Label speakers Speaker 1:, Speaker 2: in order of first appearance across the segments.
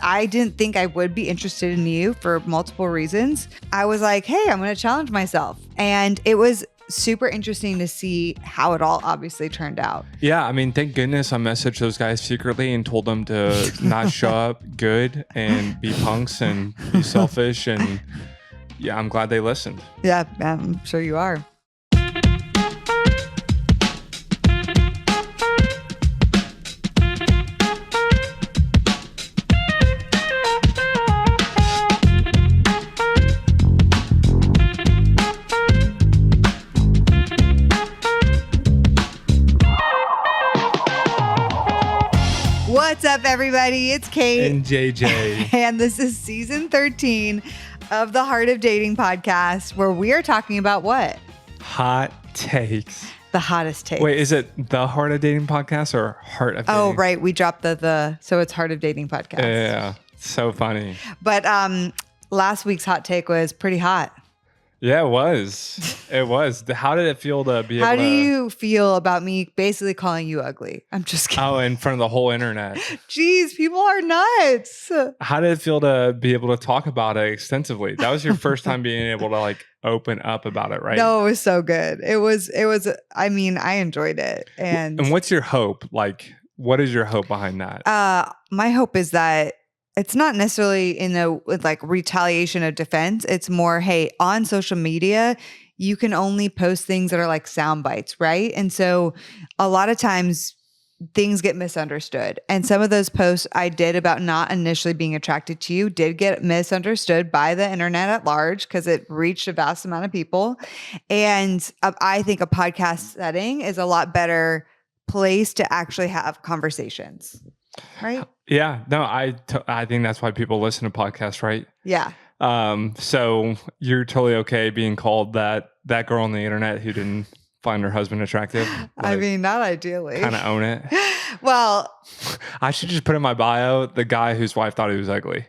Speaker 1: I didn't think I would be interested in you for multiple reasons. I was like, hey, I'm going to challenge myself. And it was super interesting to see how it all obviously turned out.
Speaker 2: Yeah, I mean, thank goodness I messaged those guys secretly and told them to not show up good and be punks and be selfish. And yeah, I'm glad they listened.
Speaker 1: Yeah, I'm sure you are. What's up, everybody? It's Kate
Speaker 2: and JJ.
Speaker 1: And this is season 13 of the Heart of Dating podcast, where we are talking about what?
Speaker 2: Hot takes.
Speaker 1: The hottest takes.
Speaker 2: Wait, is it the Heart of Dating podcast or Heart of Dating?
Speaker 1: Oh, right. We dropped the so it's Heart of Dating podcast.
Speaker 2: Yeah, so funny.
Speaker 1: But last week's hot take was pretty hot.
Speaker 2: Yeah, it was. It was. How did it feel to be able to...
Speaker 1: How do you feel about me basically calling you ugly? I'm just kidding.
Speaker 2: Oh, in front of the whole internet.
Speaker 1: Jeez, people are nuts.
Speaker 2: How did it feel to be able to talk about it extensively? That was your first time being able to like open up about it, right?
Speaker 1: No, it was so good. It was, I mean, I enjoyed it. And
Speaker 2: what's your hope? Like, what is your hope behind that?
Speaker 1: My hope is that it's not necessarily in the like retaliation of defense. It's more, hey, on social media, you can only post things that are like sound bites, right? And so a lot of times things get misunderstood. And some of those posts I did about not initially being attracted to you did get misunderstood by the internet at large because it reached a vast amount of people. And I think a podcast setting is a lot better place to actually have conversations. Right?
Speaker 2: Yeah, no, I think that's why people listen to podcasts, right?
Speaker 1: Yeah.
Speaker 2: So you're totally okay being called that girl on the internet who didn't find her husband attractive? Like,
Speaker 1: I mean, not ideally.
Speaker 2: Kind of own it.
Speaker 1: Well,
Speaker 2: I should just put in my bio the guy whose wife thought he was ugly.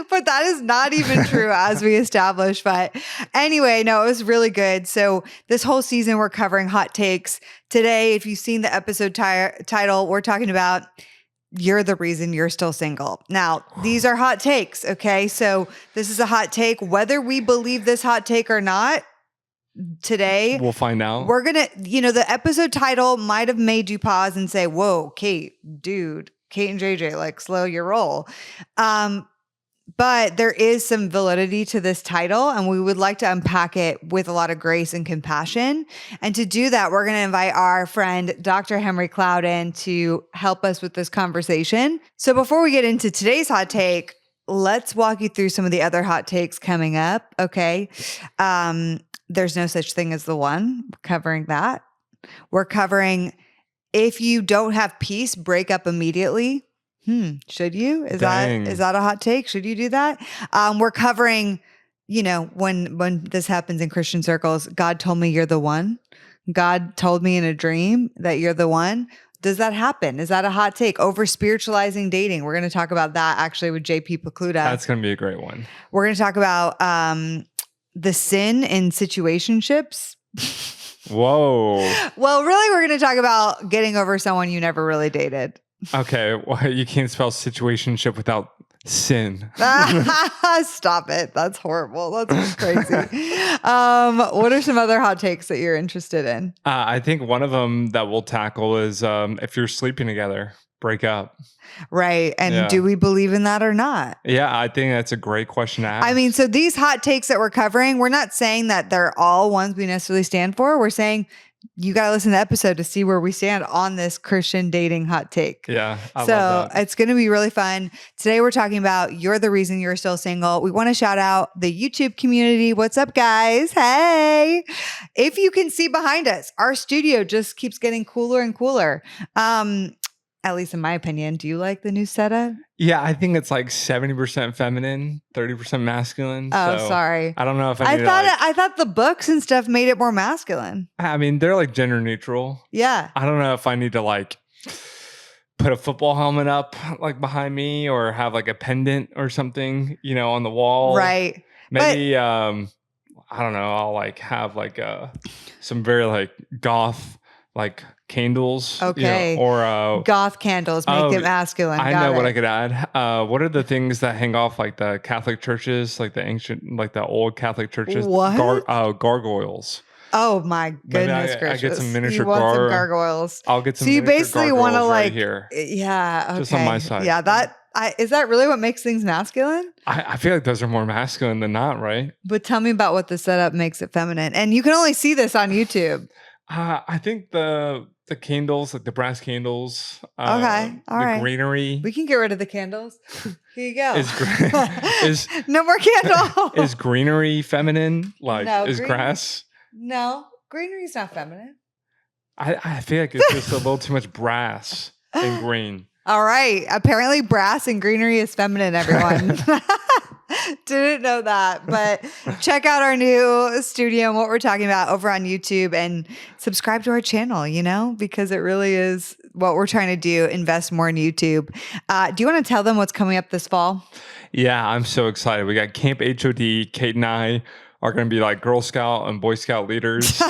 Speaker 1: But that is not even true, as we established. But anyway, no, it was really good. So this whole season, we're covering hot takes. Today, if you've seen the episode title, we're talking about you're the reason you're still single. Now, these are hot takes, okay? So this is a hot take. Whether we believe this hot take or not, today,
Speaker 2: we'll find out.
Speaker 1: We're going to, the episode title might have made you pause and say, whoa, Kate, dude, Kate and JJ, like slow your roll. But there is some validity to this title, and we would like to unpack it with a lot of grace and compassion. And to do that, we're going to invite our friend, Dr. Henry Cloud, in to help us with this conversation. So before we get into today's hot take, let's walk you through some of the other hot takes coming up, okay? There's no such thing as the one. We're covering that. We're covering if you don't have peace, break up immediately. Should you? Is that a hot take? Should you do that? We're covering, when this happens in Christian circles, God told me you're the one. God told me in a dream that you're the one. Does that happen? Is that a hot take? Over spiritualizing dating. We're going to talk about that actually with JP Pokluda.
Speaker 2: That's going to be a great one.
Speaker 1: We're going to talk about the sin in situationships.
Speaker 2: Whoa.
Speaker 1: Well, really, we're going to talk about getting over someone you never really dated.
Speaker 2: Okay, well, you can't spell situationship without sin.
Speaker 1: Stop it. That's horrible. That's crazy. What are some other hot takes that you're interested in?
Speaker 2: I think one of them that we'll tackle is if you're sleeping together, break up.
Speaker 1: Right. And do we believe in that or not?
Speaker 2: Yeah, I think that's a great question to ask.
Speaker 1: I mean, so these hot takes that we're covering, we're not saying that they're all ones we necessarily stand for. We're saying you got to listen to the episode to see where we stand on this Christian dating hot take.
Speaker 2: Yeah. I
Speaker 1: so
Speaker 2: love that.
Speaker 1: It's going to be really fun. Today, we're talking about you're the reason you're still single. We want to shout out the YouTube community. What's up, guys? Hey, if you can see behind us, our studio just keeps getting cooler and cooler. At least in my opinion. Do you like the new setup?
Speaker 2: Yeah, I think it's like 70% feminine, 30% masculine.
Speaker 1: Oh,
Speaker 2: so
Speaker 1: sorry.
Speaker 2: I don't know if
Speaker 1: I thought the books and stuff made it more masculine.
Speaker 2: I mean, they're like gender neutral.
Speaker 1: Yeah.
Speaker 2: I don't know if I need to like put a football helmet up like behind me or have like a pendant or something, on the wall.
Speaker 1: Right.
Speaker 2: Maybe I don't know. I'll like have like some very like goth like candles,
Speaker 1: Okay.
Speaker 2: or
Speaker 1: Goth candles make it masculine.
Speaker 2: I
Speaker 1: Got
Speaker 2: know what
Speaker 1: it.
Speaker 2: I could add. What are the things that hang off like the Catholic churches, like the ancient, like the old Catholic churches?
Speaker 1: What?
Speaker 2: Gargoyles.
Speaker 1: Oh my
Speaker 2: Maybe
Speaker 1: goodness
Speaker 2: I get some
Speaker 1: gracious. You
Speaker 2: miniature
Speaker 1: want some gargoyles.
Speaker 2: I'll get
Speaker 1: So
Speaker 2: some
Speaker 1: you
Speaker 2: miniature
Speaker 1: basically want to
Speaker 2: gargoyles right
Speaker 1: like,
Speaker 2: here,
Speaker 1: yeah,
Speaker 2: just on my
Speaker 1: okay.
Speaker 2: side.
Speaker 1: Yeah, is that really what makes things masculine?
Speaker 2: I feel like those are more masculine than not, right?
Speaker 1: But tell me about what the setup makes it feminine. And you can only see this on YouTube.
Speaker 2: I think the candles, like the brass candles,
Speaker 1: Okay. All
Speaker 2: the
Speaker 1: right.
Speaker 2: greenery.
Speaker 1: We can get rid of the candles. Here you go.
Speaker 2: Is
Speaker 1: no more candles.
Speaker 2: is greenery feminine? Like,
Speaker 1: No,
Speaker 2: is grass?
Speaker 1: No, greenery's not feminine.
Speaker 2: I feel like it's just a little too much brass and green.
Speaker 1: All right. Apparently, brass and greenery is feminine, everyone. Didn't know that. But check out our new studio and what we're talking about over on YouTube and subscribe to our channel, because it really is what we're trying to do, invest more in YouTube. Do you want to tell them what's coming up this fall?
Speaker 2: Yeah, I'm so excited. We got Camp HOD. Kate and I are going to be like Girl Scout and Boy Scout leaders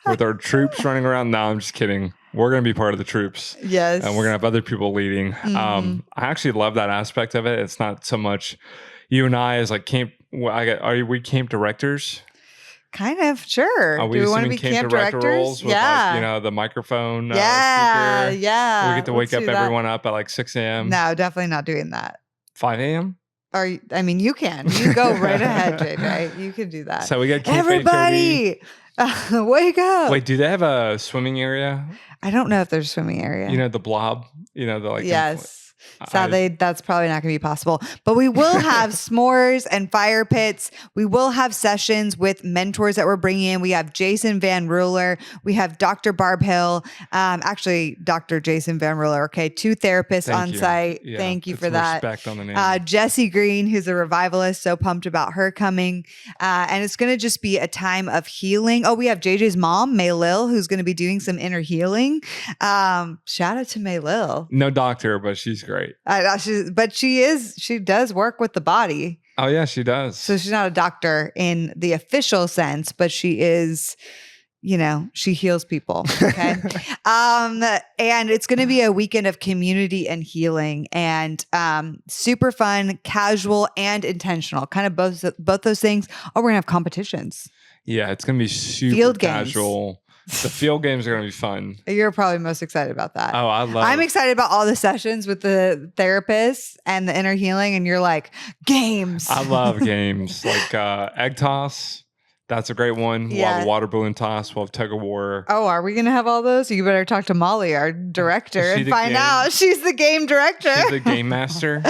Speaker 2: with our troops running around. No, I'm just kidding. We're going to be part of the troops.
Speaker 1: Yes.
Speaker 2: And we're going to have other people leading.
Speaker 1: Mm-hmm.
Speaker 2: I actually love that aspect of it. It's not so much you and I as like camp. Are we camp directors?
Speaker 1: Kind of, sure.
Speaker 2: Are we
Speaker 1: Do we want to
Speaker 2: assuming
Speaker 1: be camp directors?
Speaker 2: roles with like, the microphone speaker?
Speaker 1: Yeah.
Speaker 2: We get to wake up everyone up at like 6 a.m.
Speaker 1: No, definitely not doing that.
Speaker 2: 5 a.m.?
Speaker 1: You can. You go right ahead, JJ. You can do that.
Speaker 2: So we got Camp
Speaker 1: Everybody, wake up.
Speaker 2: Wait, do they have a swimming area?
Speaker 1: I don't know if there's a swimming area.
Speaker 2: The blob? The like...
Speaker 1: Yes. Sadly, that's probably not going to be possible. But we will have s'mores and fire pits. We will have sessions with mentors that we're bringing in. We have Jason Van Ruler. We have Dr. Barb Hill. Actually, Dr. Jason Van Ruler. Okay, 2 therapists on site. Yeah, thank you for that.
Speaker 2: Respect on the name.
Speaker 1: Jessie Green, who's a revivalist. So pumped about her coming. And it's going to just be a time of healing. Oh, we have JJ's mom, May Lil, who's going to be doing some inner healing. Shout out to May Lil.
Speaker 2: No doctor, but she's great.
Speaker 1: She does work with the body. Oh
Speaker 2: yeah, she does.
Speaker 1: So she's not a doctor in the official sense, but she is, she heals people. Okay. And it's going to be a weekend of community and healing and super fun, casual and intentional, kind of both those things. Oh, we're going to have competitions.
Speaker 2: Yeah, it's going to be super
Speaker 1: field
Speaker 2: casual.
Speaker 1: Games.
Speaker 2: The field games are going to be fun.
Speaker 1: You're probably most excited about that.
Speaker 2: Oh, I'm
Speaker 1: excited about all the sessions with the therapists and the inner healing. And you're like, games.
Speaker 2: I love games like egg toss. That's a great one. We'll have a water balloon toss. We'll have tug of war.
Speaker 1: Oh, are we going to have all those? You better talk to Molly, our director, and find out. She's the game director.
Speaker 2: She's the game master.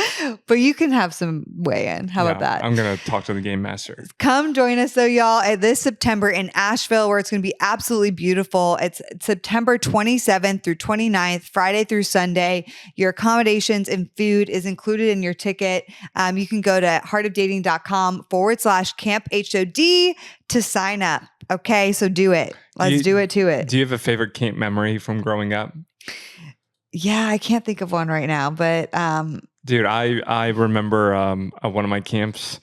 Speaker 1: But you can have some weigh in. How about that?
Speaker 2: I'm going to talk to the game master.
Speaker 1: Come join us, though, y'all, at this September in Asheville, where it's going to be absolutely beautiful. It's September 27th through 29th, Friday through Sunday. Your accommodations and food is included in your ticket. You can go to heartofdating.com/Camp HOD to sign up. Okay, so do it. Let's do it to it.
Speaker 2: Do you have a favorite camp memory from growing up?
Speaker 1: Yeah, I can't think of one right now, but
Speaker 2: dude, I remember at one of my camps,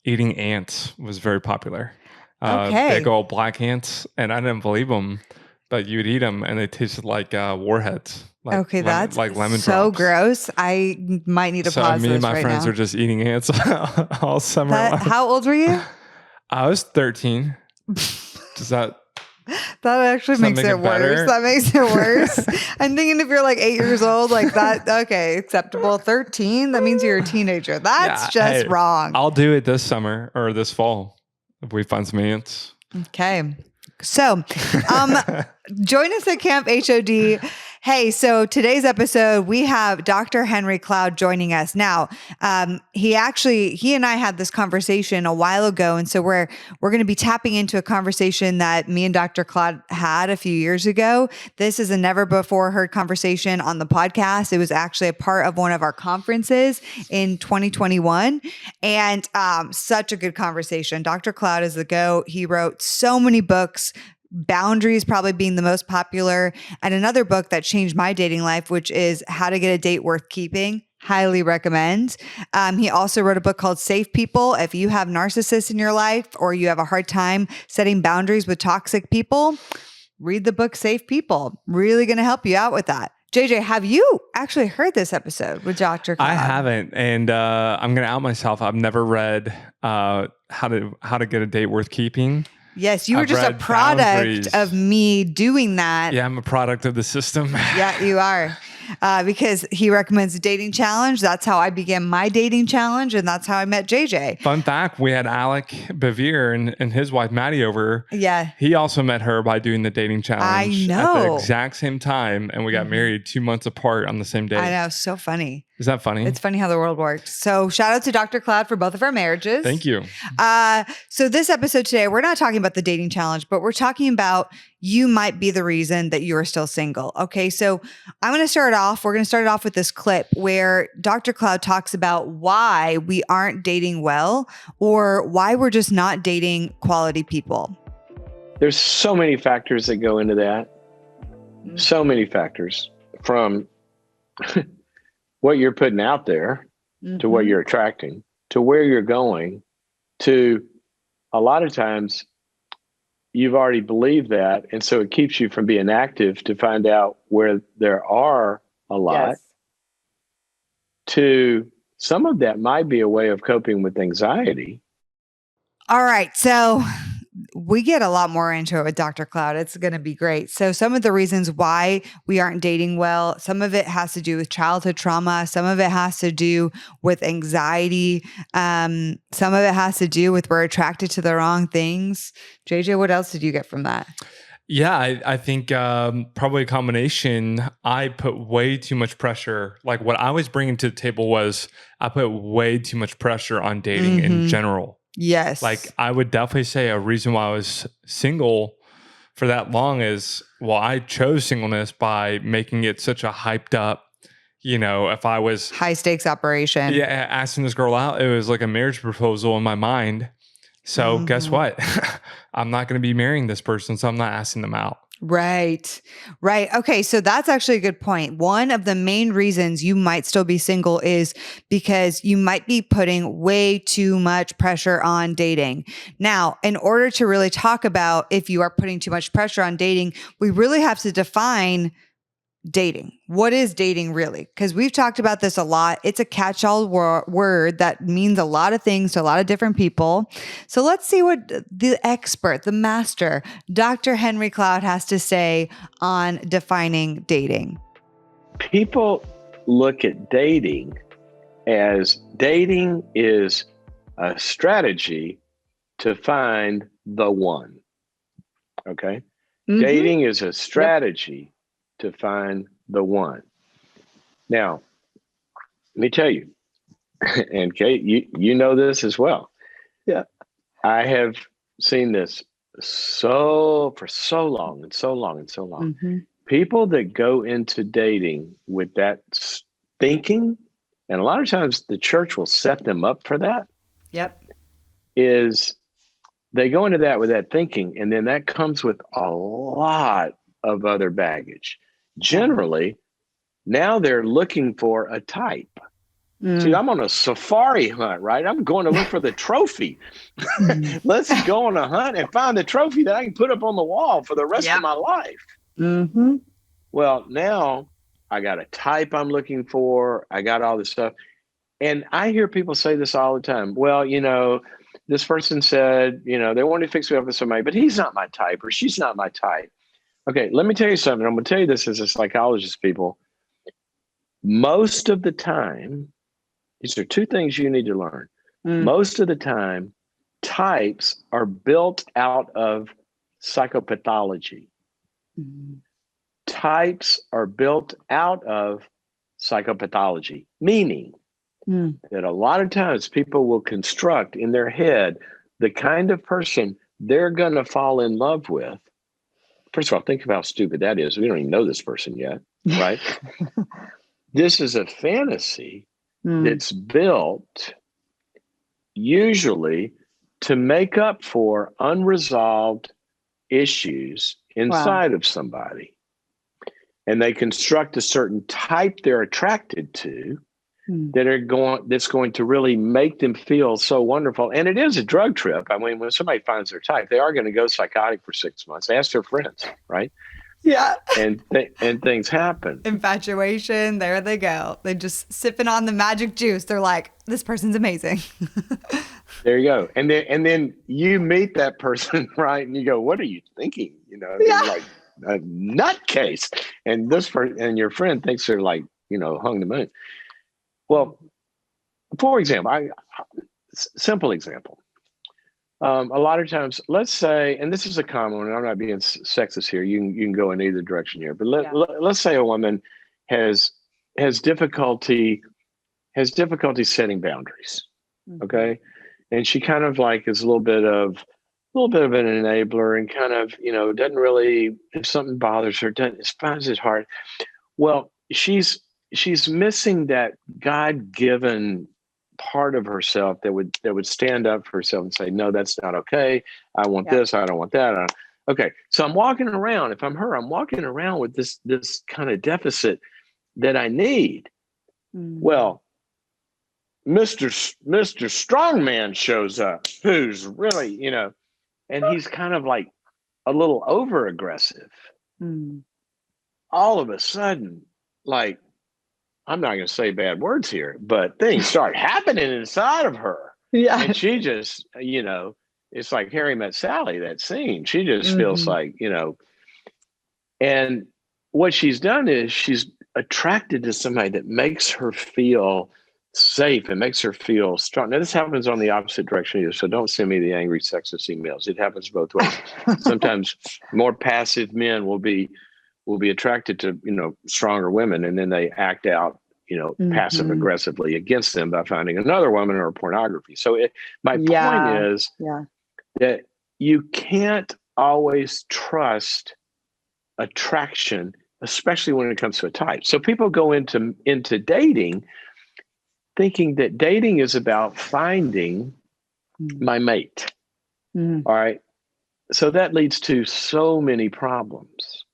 Speaker 2: eating ants was very popular. Big old black ants, and I didn't believe them, but you'd eat them, and they tasted like warheads.
Speaker 1: That's
Speaker 2: like lemon
Speaker 1: so
Speaker 2: drops.
Speaker 1: Gross. I might need to pause
Speaker 2: me
Speaker 1: this
Speaker 2: and my
Speaker 1: right
Speaker 2: friends
Speaker 1: now.
Speaker 2: were just eating ants all summer long.
Speaker 1: How old were you?
Speaker 2: I was 13. Does that
Speaker 1: actually makes it worse. That makes it worse. I'm thinking if you're like 8 years old, like that, okay, acceptable. 13, that meeans you're a teenager. That's wrong.
Speaker 2: I'll do it this summer or this fall if we find some ants.
Speaker 1: Okay. So, join us at Camp HOD. Hey, so today's episode, we have Dr. Henry Cloud joining us. Now, he and I had this conversation a while ago. And so we're going to be tapping into a conversation that me and Dr. Cloud had a few years ago. This is a never before heard conversation on the podcast. It was actually a part of one of our conferences in 2021. And such a good conversation. Dr. Cloud is the GOAT. He wrote so many books. Boundaries probably being the most popular, and another book that changed my dating life, which is How to Get a Date Worth Keeping. Highly recommend. He also wrote a book called Safe People. If you have narcissists in your life or you have a hard time setting boundaries with toxic people, read the book Safe People. Really going to help you out with that. JJ, have you actually heard this episode with Dr. Cloud?
Speaker 2: I haven't, and I'm going to out myself. I've never read How to Get a Date Worth Keeping.
Speaker 1: Yes, you were just a product of me doing that.
Speaker 2: Yeah, I'm a product of the system.
Speaker 1: Yeah, you are. Because he recommends a dating challenge. That's how I began my dating challenge, and that's how I met JJ.
Speaker 2: Fun fact, we had Alec Bevere and his wife Maddie over.
Speaker 1: Yeah.
Speaker 2: He also met her by doing the dating challenge at the exact same time, and we got married 2 months apart on the same day.
Speaker 1: I know, so funny.
Speaker 2: Is that funny?
Speaker 1: It's funny how the world works. So shout out to Dr. Cloud for both of our marriages.
Speaker 2: Thank you.
Speaker 1: So this episode today, we're not talking about the dating challenge, but we're talking about you might be the reason that you are still single. Okay, so I'm going to start off. We're going to start it off with this clip where Dr. Cloud talks about why we aren't dating well or why we're just not dating quality people.
Speaker 3: There's so many factors that go into that. So many factors, from what you're putting out there to what you're attracting, to where you're going, to a lot of times you've already believed that. And so it keeps you from being active to find out where there are a lot.
Speaker 1: Yes.
Speaker 3: To some of that might be a way of coping with anxiety.
Speaker 1: All right. So we get a lot more into it with Dr. Cloud. It's going to be great. So some of the reasons why we aren't dating well, some of it has to do with childhood trauma. Some of it has to do with anxiety. Some of it has to do with we're attracted to the wrong things. JJ, what else did you get from that?
Speaker 2: Yeah, I think probably a combination. I put way too much pressure. Like what I was bringing to the table was I put way too much pressure on dating in general.
Speaker 1: Yes.
Speaker 2: Like I would definitely say a reason why I was single for that long is, well, I chose singleness by making it such a hyped up, if I was
Speaker 1: high stakes operation.
Speaker 2: Yeah, asking this girl out, it was like a marriage proposal in my mind. So guess what? I'm not going to be marrying this person, so I'm not asking them out.
Speaker 1: Right. Okay. So that's actually a good point. One of the main reasons you might still be single is because you might be putting way too much pressure on dating. Now, in order to really talk about if you are putting too much pressure on dating, we really have to define dating. What is dating really? Because we've talked about this a lot. It's a catch-all word that means a lot of things to a lot of different people. So let's see what the expert, the master, Dr. Henry Cloud has to say on defining dating.
Speaker 3: People look at dating as dating is a strategy to find the one. Okay? Dating is a strategy to find the one. Now, let me tell you, and Kate, you know this as well. Yeah, I have seen this for so long. People that go into dating with that thinking, and a lot of times the church will set them up for that.
Speaker 1: Yep.
Speaker 3: Is they go into that with that thinking, and then that comes with a lot of other baggage. Generally, now they're looking for a type. See, I'm on a safari hunt, right? I'm going to look for the trophy. Let's go on a hunt and find the trophy that I can put up on the wall for the rest of my life. Well, now I got a type I'm looking for. I got all this stuff. And I hear people say this all the time. Well, this person said, they wanted to fix me up with somebody, but he's not my type or she's not my type. Okay, let me tell you something. I'm going to tell you this as a psychologist, people. Most of the time, these are two things you need to learn. Most of the time, types are built out of psychopathology. Types are built out of psychopathology, meaning that a lot of times people will construct in their head the kind of person they're going to fall in love with. First of all, think of how stupid that is. We don't even know this person yet, right? This is a fantasy that's built usually to make up for unresolved issues inside of somebody. And they construct a certain type they're attracted to. that's going to really make them feel so wonderful. And it is a drug trip. I mean, when somebody finds their type, they are going to go psychotic for 6 months. Ask their friends, right?
Speaker 1: Yeah.
Speaker 3: And things happen.
Speaker 1: Infatuation, there they go. They just sipping on the magic juice. They're like, this person's amazing.
Speaker 3: There you go. And then you meet that person, right? And you go, what are you thinking? They're like a nutcase. And this person and your friend thinks they're like, hung the moon. Well, for example, simple example. A lot of times, let's say, and this is a common one, I'm not being sexist here. You can go in either direction here, but let's say a woman has difficulty setting boundaries. Okay. And she kind of like is a little bit of an enabler and kind of, doesn't really, if something bothers her, finds it hard. Well, she's missing that God-given part of herself that would stand up for herself and say, no, that's not okay. I want this. I don't want that. Okay. So I'm walking around. If I'm her, I'm walking around with this kind of deficit that I need. Well, Mr. Strongman shows up, who's really, and he's kind of like a little over aggressive. All of a sudden, like, I'm not going to say bad words here, but things start happening inside of her. Yeah. And she just, it's like Harry Met Sally, that scene. She just feels like, and what she's done is she's attracted to somebody that makes her feel safe and makes her feel strong. Now, this happens on the opposite direction either, so don't send me the angry sexist emails. It happens both ways. Sometimes more passive men will be attracted to, stronger women, and then they act out, passive aggressively against them by finding another woman or pornography. So my point is that you can't always trust attraction, especially when it comes to a type. So people go into dating thinking that dating is about finding my mate. All right. So that leads to so many problems.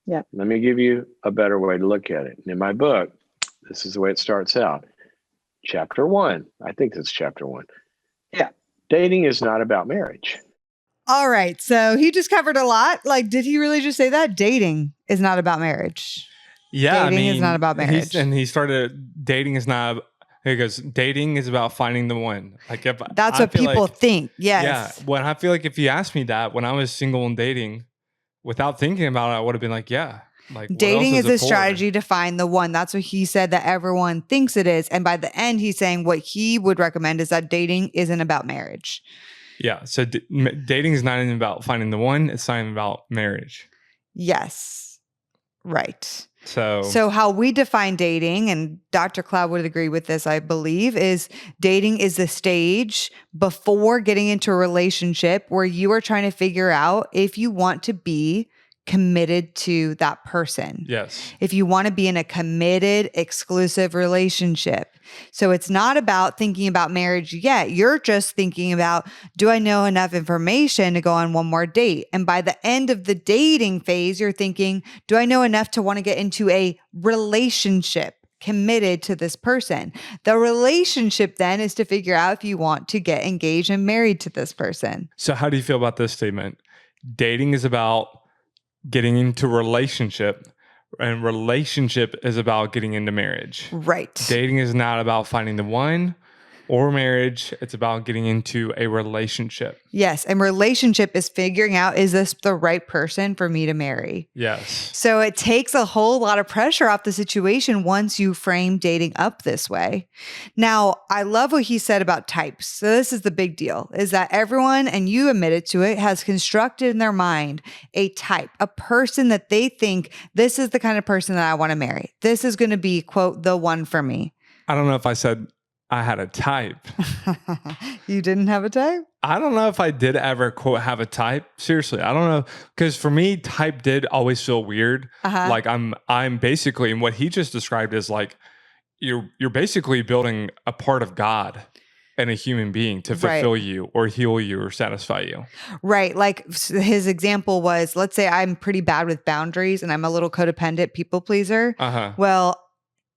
Speaker 3: Yeah. Let me give you a better way to look at it. In my book, this is the way it starts out. Chapter 1. I think that's chapter 1. Yeah. Dating is not about marriage.
Speaker 1: All right. So he just covered a lot. Like, did he really just say that? Dating is not about marriage.
Speaker 2: Yeah.
Speaker 1: Dating is not about marriage.
Speaker 2: He started, dating is not, he goes, dating is about finding the one. Like, if
Speaker 1: that's what people think. Yes.
Speaker 2: Yeah. When I feel like if you asked me that when I was single and dating, without thinking about it, I would have been like, yeah. Like,
Speaker 1: dating is a strategy to find the one. That's what he said that everyone thinks it is. And by the end, he's saying what he would recommend is that dating isn't about marriage.
Speaker 2: Yeah. So dating is not even about finding the one. It's not even about marriage.
Speaker 1: Yes. Right.
Speaker 2: So
Speaker 1: how we define dating, and Dr. Cloud would agree with this, I believe, is dating is the stage before getting into a relationship where you are trying to figure out if you want to be committed to that person.
Speaker 2: Yes.
Speaker 1: If you want to be in a committed, exclusive relationship. So it's not about thinking about marriage yet. You're just thinking about, do I know enough information to go on one more date? And by the end of the dating phase, you're thinking, do I know enough to want to get into a relationship committed to this person? The relationship then is to figure out if you want to get engaged and married to this person.
Speaker 2: So how do you feel about this statement? Dating is about getting into a relationship, and relationship is about getting into marriage.
Speaker 1: Right.
Speaker 2: Dating is not about finding the one or marriage. It's about getting into a relationship.
Speaker 1: Yes. And relationship is figuring out, is this the right person for me to marry?
Speaker 2: Yes.
Speaker 1: So it takes a whole lot of pressure off the situation once you frame dating up this way. Now, I love what he said about types. So this is the big deal, is that everyone, and you admitted to it, has constructed in their mind a type, a person that they think, this is the kind of person that I want to marry. This is going to be, quote, the one for me.
Speaker 2: I don't know if I said I had a type.
Speaker 1: You didn't have a type?
Speaker 2: I don't know if I did ever, quote, have a type. Seriously, I don't know. Because for me, type did always feel weird. Like I'm basically, and what he just described is like, you're basically building a part of God and a human being to fulfill you or heal you or satisfy you.
Speaker 1: Right. Like his example was, let's say I'm pretty bad with boundaries and I'm a little codependent people pleaser. Well,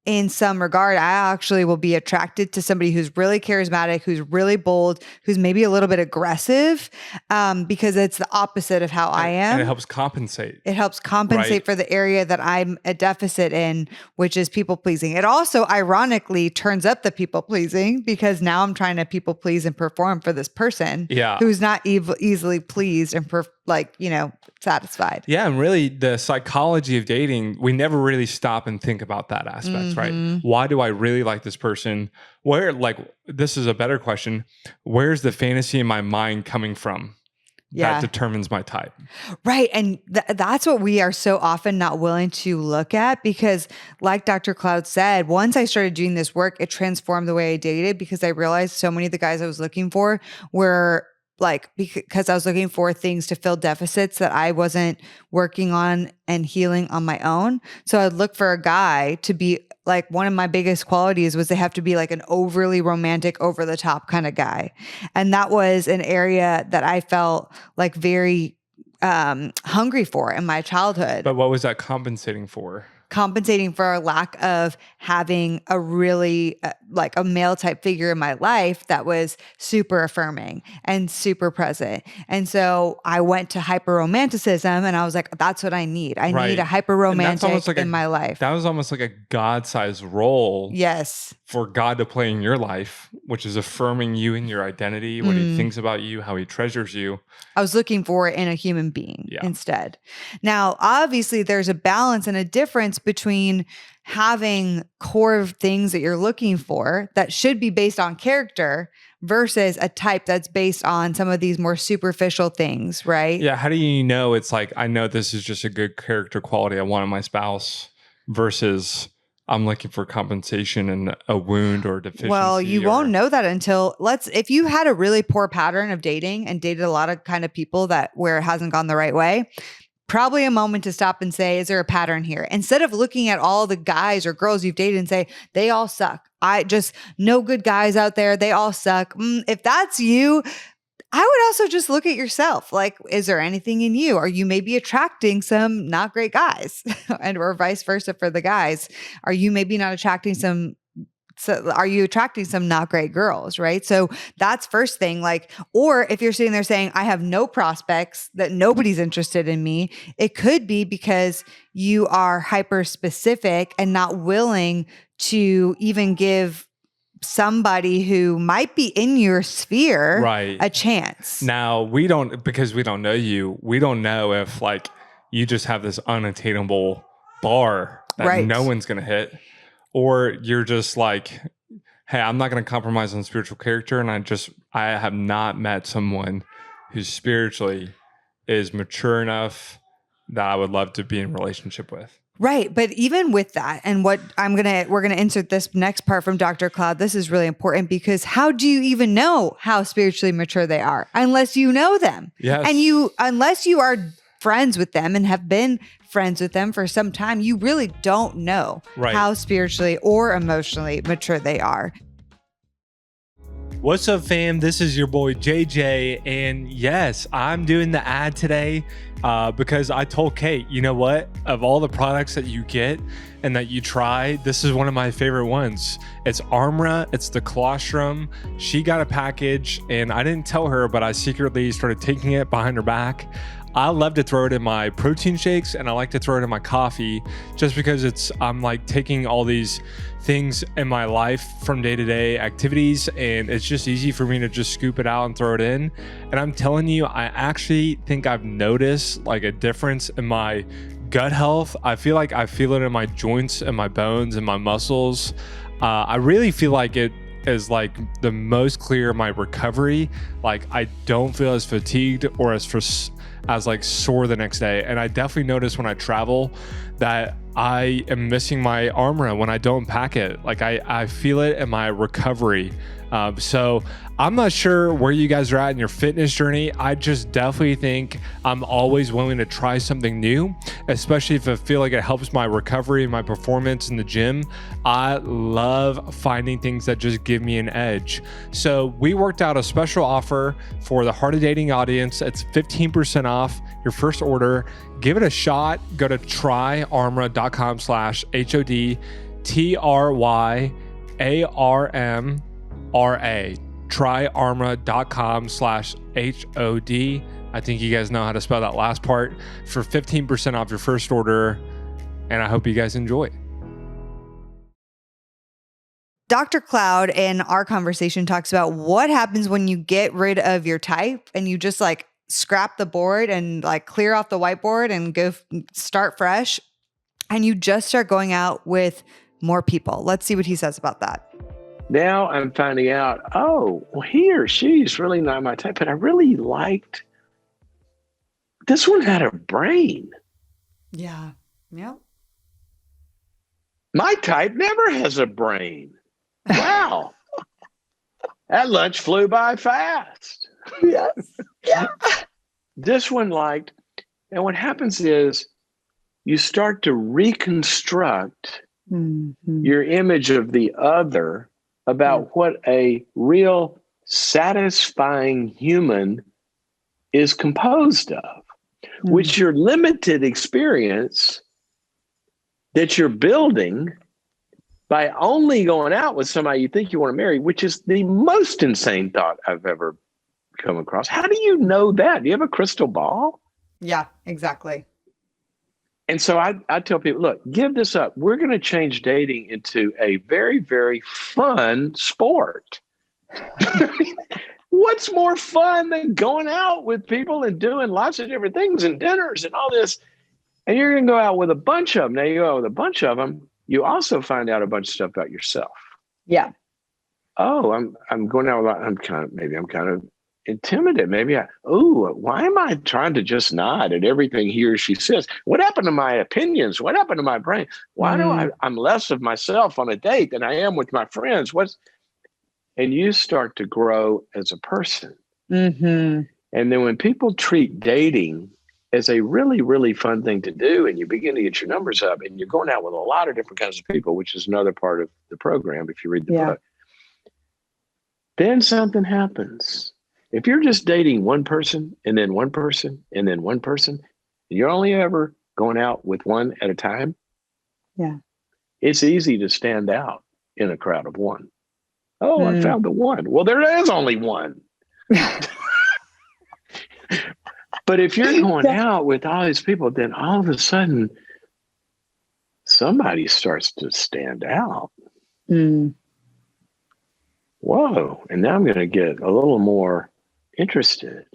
Speaker 1: in some regard, I actually will be attracted to somebody who's really charismatic, who's really bold, who's maybe a little bit aggressive, because it's the opposite of how I am.
Speaker 2: And it helps compensate.
Speaker 1: It helps compensate for the area that I'm a deficit in, which is people pleasing. It also ironically turns up the people pleasing because now I'm trying to people please and perform for this person who's not easily pleased and satisfied.
Speaker 2: Yeah. And really the psychology of dating, we never really stop and think about that aspect, right? Why do I really like this person? This is a better question. Where's the fantasy in my mind coming from? That determines my type.
Speaker 1: Right. And that's what we are so often not willing to look at, because like Dr. Cloud said, once I started doing this work, it transformed the way I dated, because I realized so many of the guys I was looking for were because I was looking for things to fill deficits that I wasn't working on and healing on my own. So I'd look for a guy to be like, one of my biggest qualities was they have to be like an overly romantic, over the top kind of guy. And that was an area that I felt like very hungry for in my childhood.
Speaker 2: But what was that compensating for?
Speaker 1: Compensating for a lack of having a really like a male type figure in my life that was super affirming and super present. And so I went to hyper romanticism, and I was like, that's what I need. I need a hyper romantic in my life.
Speaker 2: That was almost like a God-sized role.
Speaker 1: Yes.
Speaker 2: For God to play in your life, which is affirming you in your identity, what he thinks about you, how he treasures you.
Speaker 1: I was looking for it in a human being instead. Now, obviously, there's a balance and a difference between having core things that you're looking for that should be based on character versus a type that's based on some of these more superficial things, right?
Speaker 2: Yeah. How do you know it's like, I know this is just a good character quality I want in my spouse versus I'm looking for compensation and a wound or deficiency?
Speaker 1: Well, you won't know that until if you had a really poor pattern of dating and dated a lot of kind of people where it hasn't gone the right way, probably a moment to stop and say, is there a pattern here? Instead of looking at all the guys or girls you've dated and say, they all suck. No good guys out there. They all suck. If that's you, I would also just look at yourself. Like, is there anything in you? Are you maybe attracting some not great guys? or vice versa for the guys? Are you maybe not attracting are you attracting some not great girls, right? So that's first thing. Or if you're sitting there saying, I have no prospects, that nobody's interested in me, it could be because you are hyper specific and not willing to even give somebody who might be in your sphere a chance.
Speaker 2: Now, because we don't know you, we don't know if you just have this unattainable bar that no one's going to hit, or you're just like, hey, I'm not going to compromise on spiritual character. And I have not met someone who spiritually is mature enough that I would love to be in relationship with.
Speaker 1: Right. But even with that, and we're going to insert this next part from Dr. Cloud. This is really important, because how do you even know how spiritually mature they are unless you know them?
Speaker 2: Yes.
Speaker 1: And unless you are friends with them and have been friends with them for some time, you really don't know how spiritually or emotionally mature they are.
Speaker 2: What's up, fam? This is your boy JJ, and yes, I'm doing the ad today because I told Kate, you know what? Of all the products that you get and that you try, this is one of my favorite ones. It's Armra. It's the colostrum. She got a package, and I didn't tell her, but I secretly started taking it behind her back. I love to throw it in my protein shakes, and I like to throw it in my coffee just because I'm like taking all these things in my life from day-to-day activities, and it's just easy for me to just scoop it out and throw it in. And I'm telling you, I actually think I've noticed like a difference in my gut health. I feel like I feel it in my joints and my bones and my muscles. I really feel like it is like the most clear in my recovery. Like I don't feel as fatigued or as sore the next day. And I definitely notice when I travel that I am missing my Armra when I don't pack it. Like I feel it in my recovery. So I'm not sure where you guys are at in your fitness journey. I just definitely think I'm always willing to try something new, especially if I feel like it helps my recovery and my performance in the gym. I love finding things that just give me an edge. So we worked out a special offer for the Heart of Dating audience. It's 15% off your first order. Give it a shot. Go to tryarmra.com/HOD. TRYARMRA. tryarmra.com/HOD. I think you guys know how to spell that last part for 15% off your first order. And I hope you guys enjoy.
Speaker 1: Dr. Cloud in our conversation talks about what happens when you get rid of your type and you just like scrap the board and like clear off the whiteboard and go start fresh. And you just start going out with more people. Let's see what he says about that.
Speaker 3: Now I'm finding out, oh, well, he or she's really not my type, but I really liked, this one had a brain.
Speaker 1: Yeah. Yep.
Speaker 3: My type never has a brain. Wow. That lunch flew by fast.
Speaker 1: Yes. Yeah.
Speaker 3: This one liked, and what happens is you start to reconstruct your image of the other about what a real satisfying human is composed of, which your limited experience that you're building by only going out with somebody you think you want to marry, which is the most insane thought I've ever come across. How do you know that? Do you have a crystal ball?
Speaker 1: Yeah, exactly.
Speaker 3: And so I tell people, look, give this up. We're going to change dating into a very, very fun sport. What's more fun than going out with people and doing lots of different things and dinners and all this? And you're going to go out with a bunch of them. Now you go out with a bunch of them. You also find out a bunch of stuff about yourself.
Speaker 1: Yeah.
Speaker 3: Oh, I'm going out with, I'm kind of intimidated. Why am I trying to just nod at everything he or she says? What happened to my opinions? What happened to my brain? Why do I'm less of myself on a date than I am with my friends? And you start to grow as a person. And then when people treat dating as a really, really fun thing to do, and you begin to get your numbers up and you're going out with a lot of different kinds of people, which is another part of the program if you read the book, then something happens. If you're just dating one person and then one person and then one person, and you're only ever going out with one at a time, it's easy to stand out in a crowd of one. Oh, I found the one. Well, there is only one. But if you're going out with all these people, then all of a sudden, somebody starts to stand out. Whoa. And now I'm going to get a little more interested.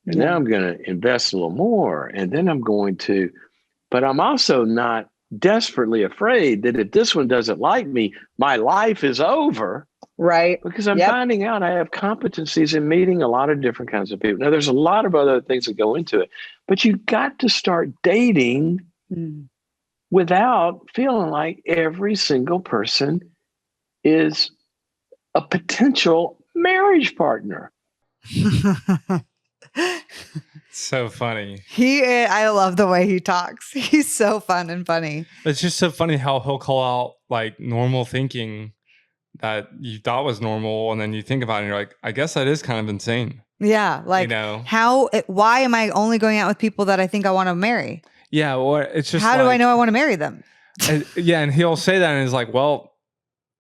Speaker 3: And now I'm going to invest a little more. And then but I'm also not desperately afraid that if this one doesn't like me, my life is over.
Speaker 1: Right.
Speaker 3: Because I'm finding out I have competencies in meeting a lot of different kinds of people. Now, there's a lot of other things that go into it, but you got to start dating without feeling like every single person is a potential marriage partner.
Speaker 2: So funny.
Speaker 1: I love the way he talks. He's so fun and funny.
Speaker 2: It's just so funny how he'll call out like normal thinking that you thought was normal, and then you think about it and you're like, I guess that is kind of insane.
Speaker 1: Yeah, like why am I only going out with people that I think I want to marry?
Speaker 2: Yeah, or it's just
Speaker 1: how do I know I want to marry them?
Speaker 2: And he'll say that and he's like, well,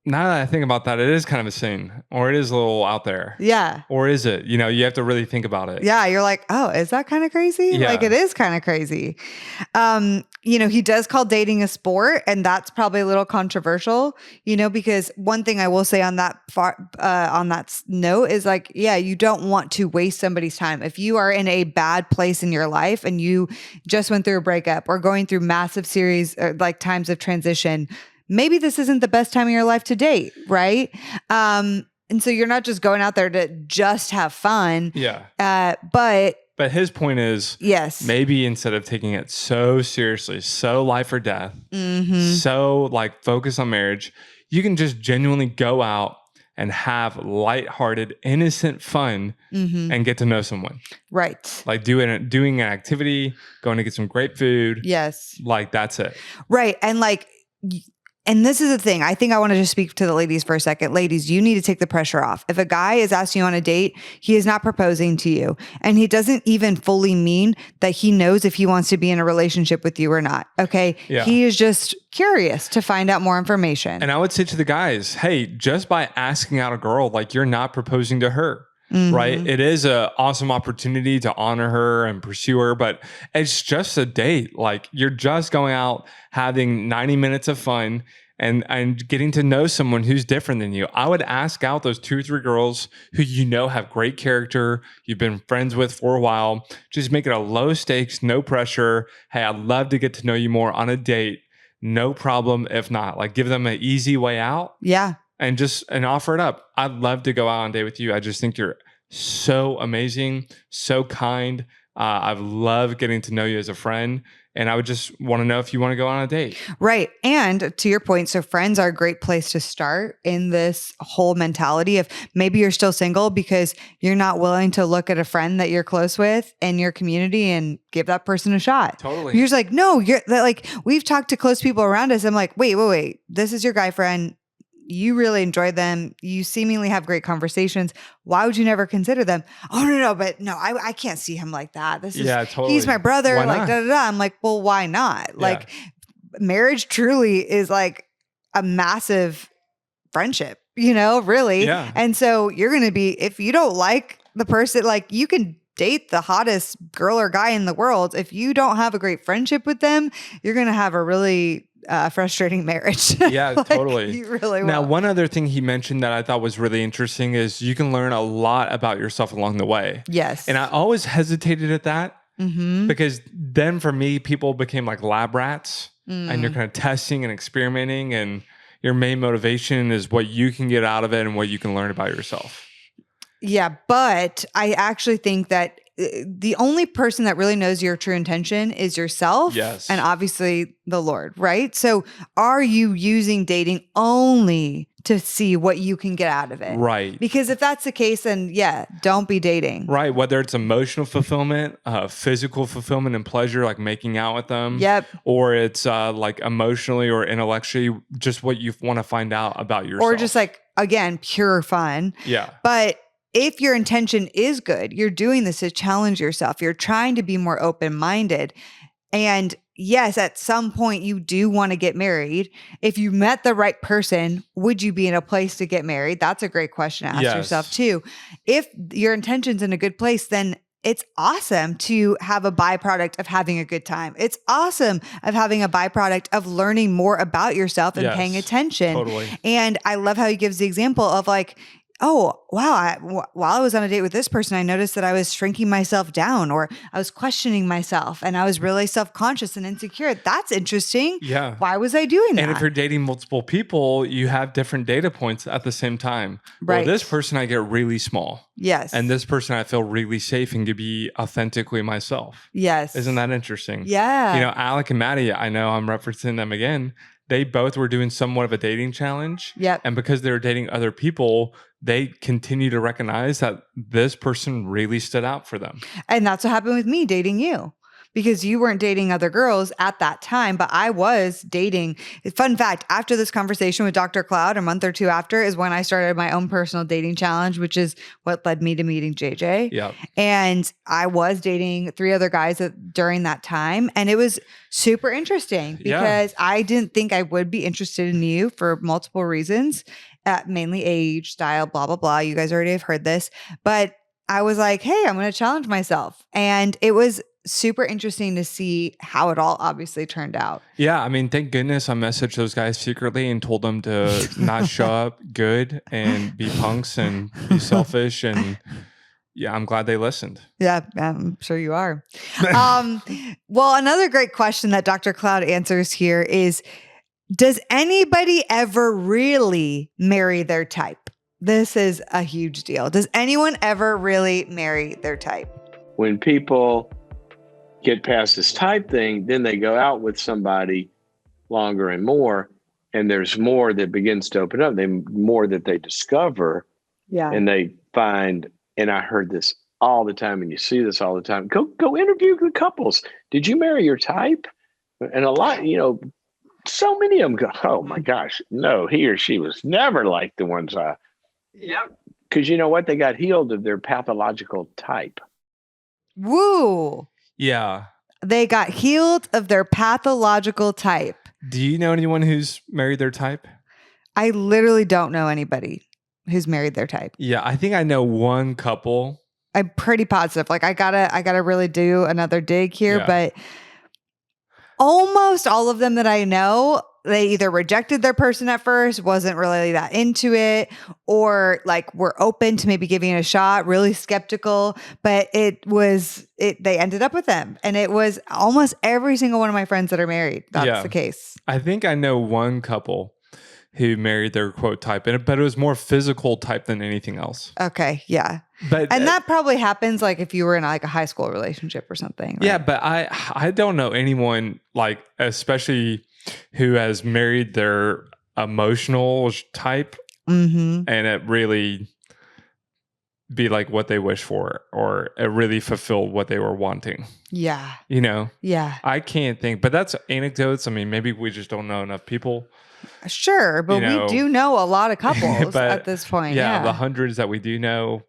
Speaker 2: now that I think about that, it is kind of insane, or it is a little out there.
Speaker 1: Yeah.
Speaker 2: Or is it? You have to really think about it.
Speaker 1: Yeah. You're like, oh, is that kind of crazy?
Speaker 2: Yeah.
Speaker 1: Like, it is kind of crazy. He does call dating a sport, and that's probably a little controversial, because one thing I will say on that note is like, yeah, you don't want to waste somebody's time. If you are in a bad place in your life and you just went through a breakup or going through massive series like times of transition, maybe this isn't the best time of your life to date, right? And so you're not just going out there to just have fun.
Speaker 2: Yeah.
Speaker 1: But
Speaker 2: his point is, maybe instead of taking it so seriously, so life or death, so like focus on marriage, you can just genuinely go out and have lighthearted, innocent fun and get to know someone.
Speaker 1: Right.
Speaker 2: Like doing an activity, going to get some great food.
Speaker 1: Yes.
Speaker 2: Like that's it.
Speaker 1: Right. And like, And this is the thing. I think I want to just speak to the ladies for a second. Ladies, you need to take the pressure off. If a guy is asking you on a date, he is not proposing to you. And he doesn't even fully mean that he knows if he wants to be in a relationship with you or not. Okay.
Speaker 2: Yeah.
Speaker 1: He is just curious to find out more information.
Speaker 2: And I would say to the guys, hey, just by asking out a girl, like you're not proposing to her. Right. It is an awesome opportunity to honor her and pursue her, but it's just a date. Like you're just going out having 90 minutes of fun and getting to know someone who's different than you. I would ask out those 2 or 3 girls who have great character, you've been friends with for a while. Just make it a low stakes, no pressure. Hey, I'd love to get to know you more on a date. No problem if not. Like give them an easy way out.
Speaker 1: Yeah.
Speaker 2: And offer it up. I'd love to go out on a date with you. I just think you're so amazing, so kind. I've loved getting to know you as a friend. And I would just want to know if you want to go on a date.
Speaker 1: Right. And to your point, so friends are a great place to start in this whole mentality of maybe you're still single because you're not willing to look at a friend that you're close with in your community and give that person a shot.
Speaker 2: Totally.
Speaker 1: You're just like, no, we've talked to close people around us. I'm like, wait. This is your guy friend. You really enjoy them. You seemingly have great conversations. Why would you never consider them? Oh, no, I can't see him like that.
Speaker 2: Totally.
Speaker 1: He's my brother.
Speaker 2: Why
Speaker 1: like,
Speaker 2: not?
Speaker 1: da, da, da. I'm like, well, why not? Like marriage truly is like a massive friendship, really.
Speaker 2: Yeah.
Speaker 1: And so you're going to be, if you don't like the person, like you can date the hottest girl or guy in the world. If you don't have a great friendship with them, you're going to have a really frustrating marriage.
Speaker 2: Yeah, totally.
Speaker 1: You really will.
Speaker 2: Now, one other thing he mentioned that I thought was really interesting is you can learn a lot about yourself along the way.
Speaker 1: Yes.
Speaker 2: And I always hesitated at that because then for me, people became like lab rats and you're kind of testing and experimenting and your main motivation is what you can get out of it and what you can learn about yourself.
Speaker 1: Yeah, but I actually think that the only person that really knows your true intention is yourself.
Speaker 2: Yes.
Speaker 1: And obviously the Lord, right? So are you using dating only to see what you can get out of it?
Speaker 2: Right.
Speaker 1: Because if that's the case, then don't be dating.
Speaker 2: Right. Whether it's emotional fulfillment, physical fulfillment and pleasure, like making out with them.
Speaker 1: Yep.
Speaker 2: Or it's like emotionally or intellectually, just what you want to find out about yourself.
Speaker 1: Or just like, again, pure fun.
Speaker 2: Yeah.
Speaker 1: But if your intention is good, you're doing this to challenge yourself. You're trying to be more open-minded. And yes, at some point you do want to get married. If you met the right person, would you be in a place to get married? That's a great question to ask yourself too. If your intention's in a good place, then it's awesome to have a byproduct of having a good time. It's awesome of having a byproduct of learning more about yourself and paying attention.
Speaker 2: Totally.
Speaker 1: And I love how he gives the example of like, oh, wow, while I was on a date with this person, I noticed that I was shrinking myself down or I was questioning myself and I was really self-conscious and insecure. That's interesting.
Speaker 2: Yeah.
Speaker 1: Why was I doing that?
Speaker 2: And if you're dating multiple people, you have different data points at the same time.
Speaker 1: Right.
Speaker 2: Well, this person I get really small.
Speaker 1: Yes.
Speaker 2: And this person I feel really safe and can be authentically myself.
Speaker 1: Yes.
Speaker 2: Isn't that interesting?
Speaker 1: Yeah.
Speaker 2: Alec and Maddie, I know I'm referencing them again. They both were doing somewhat of a dating challenge.
Speaker 1: Yep.
Speaker 2: And because they were dating other people, they continue to recognize that this person really stood out for them.
Speaker 1: And that's what happened with me dating you. Because you weren't dating other girls at that time, but I was dating. Fun fact, after this conversation with Dr. Cloud, a month or 2 after, is when I started my own personal dating challenge, which is what led me to meeting JJ.
Speaker 2: Yeah.
Speaker 1: And I was dating 3 other guys during that time. And it was super interesting because I didn't think I would be interested in you for multiple reasons, mainly age, style, blah, blah, blah. You guys already have heard this. But I was like, hey, I'm going to challenge myself. And it was super interesting to see how it all obviously turned out.
Speaker 2: Yeah, I mean, thank goodness I messaged those guys secretly and told them to not show up good and be punks and be selfish. And yeah, I'm glad they listened.
Speaker 1: Yeah, I'm sure you are. Well, another great question that Dr. Cloud answers here is, does anybody ever really marry their type? This is a huge deal. Does anyone ever really marry their type?
Speaker 3: When people get past this type thing, then they go out with somebody longer and more, and there's more that begins to open up. More that they discover, and they find. And I heard this all the time, and you see this all the time. Go interview the couples. Did you marry your type? And a lot, so many of them go, oh my gosh, no, he or she was never like the ones I. Yep. Because you know what? They got healed of their pathological type.
Speaker 1: Woo.
Speaker 2: Yeah.
Speaker 1: They got healed of their pathological type.
Speaker 2: Do you know anyone who's married their type?
Speaker 1: I literally don't know anybody who's married their type.
Speaker 2: Yeah, I think I know one couple.
Speaker 1: I'm pretty positive. Like I gotta really do another dig here, but almost all of them that I know, they either rejected their person at first, wasn't really that into it, or like were open to maybe giving it a shot, really skeptical, but they ended up with them. And it was almost every single one of my friends that are married. That's the case.
Speaker 2: I think I know one couple who married their quote type, but it was more physical type than anything else.
Speaker 1: Okay, yeah.
Speaker 2: But
Speaker 1: that probably happens like if you were in like a high school relationship or something. Right?
Speaker 2: Yeah, but I don't know anyone like, especially who has married their emotional type and it really be like what they wish for, or it really fulfilled what they were wanting.
Speaker 1: Yeah.
Speaker 2: You know?
Speaker 1: Yeah.
Speaker 2: I can't think, but that's anecdotes. I mean, maybe we just don't know enough people.
Speaker 1: Sure, but we do know a lot of couples at this point.
Speaker 2: Yeah, the hundreds that we do know,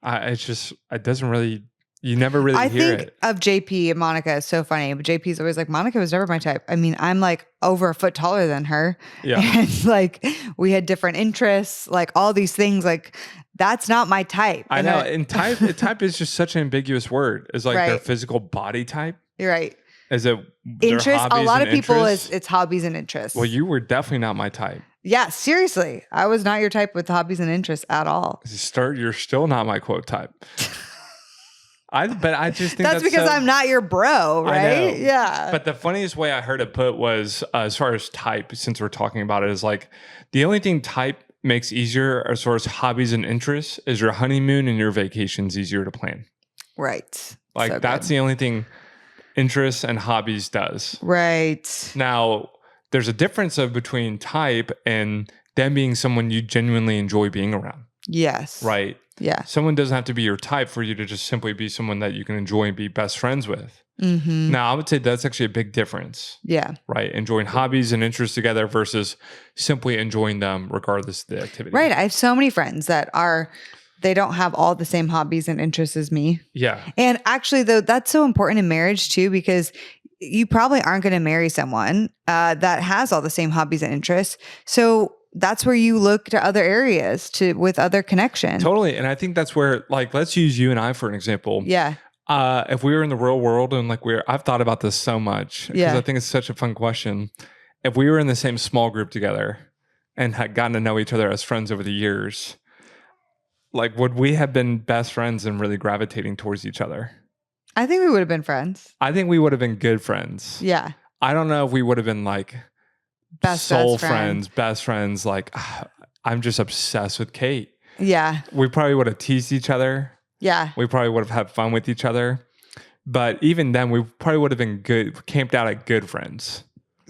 Speaker 2: it doesn't really, you never really hear it.
Speaker 1: Of JP and Monica is so funny, but JP's always like, Monica was never my type. I mean, I'm like over a foot taller than her.
Speaker 2: Yeah.
Speaker 1: And like we had different interests, like all these things, like that's not my type.
Speaker 2: I know. And type is just such an ambiguous word. It's like their physical body type.
Speaker 1: You're right.
Speaker 2: Is it
Speaker 1: interest? A lot of people it's hobbies and interests.
Speaker 2: Well, you were definitely not my type.
Speaker 1: Yeah, seriously. I was not your type with hobbies and interests at all.
Speaker 2: You're still not my quote type. But I just think
Speaker 1: that's because I'm not your bro, right? Yeah.
Speaker 2: But the funniest way I heard it put was as far as type, since we're talking about it, is like the only thing type makes easier as far as hobbies and interests is your honeymoon and your vacation's easier to plan.
Speaker 1: Right.
Speaker 2: Like that's the only thing interests and hobbies does.
Speaker 1: Right.
Speaker 2: Now, there's a difference between type and them being someone you genuinely enjoy being around.
Speaker 1: Yes.
Speaker 2: Right.
Speaker 1: Yeah.
Speaker 2: Someone doesn't have to be your type for you to just simply be someone that you can enjoy and be best friends with. Now, I would say that's actually a big difference.
Speaker 1: Yeah.
Speaker 2: Right. Enjoying hobbies and interests together versus simply enjoying them regardless of the activity.
Speaker 1: Right. I have so many friends that they don't have all the same hobbies and interests as me.
Speaker 2: Yeah.
Speaker 1: And actually, though, that's so important in marriage too, because you probably aren't going to marry someone that has all the same hobbies and interests. So that's where you look to other areas with other connection.
Speaker 2: Totally. And I think that's where, like, let's use you and I for an example.
Speaker 1: Yeah.
Speaker 2: If we were in the real world and like I've thought about this so much because I think it's such a fun question. If we were in the same small group together and had gotten to know each other as friends over the years, like, would we have been best friends and really gravitating towards each other?
Speaker 1: I think we would have been friends.
Speaker 2: I think we would have been good friends.
Speaker 1: Yeah.
Speaker 2: I don't know if we would have been like best friends. Like, I'm just obsessed with Kate.
Speaker 1: Yeah.
Speaker 2: We probably would have teased each other.
Speaker 1: Yeah.
Speaker 2: We probably would have had fun with each other. But even then, we probably would have been camped out at good friends.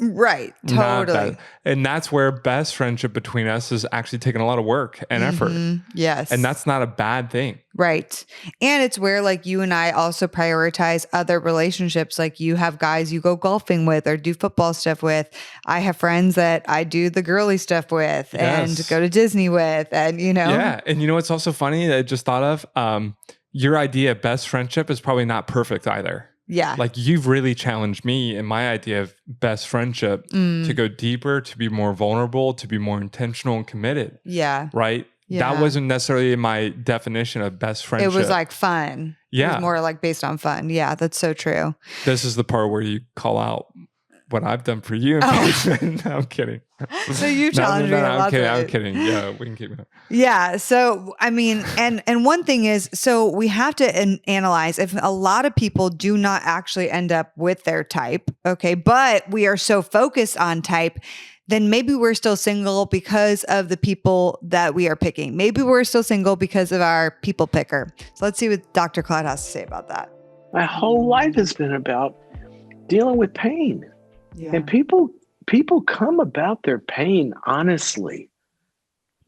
Speaker 1: Right. Totally.
Speaker 2: And that's where best friendship between us is actually taking a lot of work and effort.
Speaker 1: Yes.
Speaker 2: And that's not a bad thing.
Speaker 1: Right. And it's where like you and I also prioritize other relationships. Like you have guys you go golfing with or do football stuff with. I have friends that I do the girly stuff with and go to Disney with. And, you know.
Speaker 2: Yeah. And you know what's also funny that I just thought of? Your idea of best friendship is probably not perfect either.
Speaker 1: Yeah.
Speaker 2: Like you've really challenged me in my idea of best friendship to go deeper, to be more vulnerable, to be more intentional and committed.
Speaker 1: Yeah.
Speaker 2: Right? Yeah. That wasn't necessarily my definition of best friendship.
Speaker 1: It was like fun.
Speaker 2: Yeah.
Speaker 1: It was more like based on fun. Yeah, that's so true.
Speaker 2: This is the part where you call out what I've done for you. No, I'm kidding.
Speaker 1: So you challenged me.
Speaker 2: I'm kidding. Yeah, we can keep it.
Speaker 1: Yeah. So, I mean, and one thing is, so we have to analyze if a lot of people do not actually end up with their type. Okay. But we are so focused on type, then maybe we're still single because of the people that we are picking. Maybe we're still single because of our people picker. So let's see what Dr. Cloud has to say about that.
Speaker 3: My whole life has been about dealing with pain. Yeah. And people come about their pain honestly.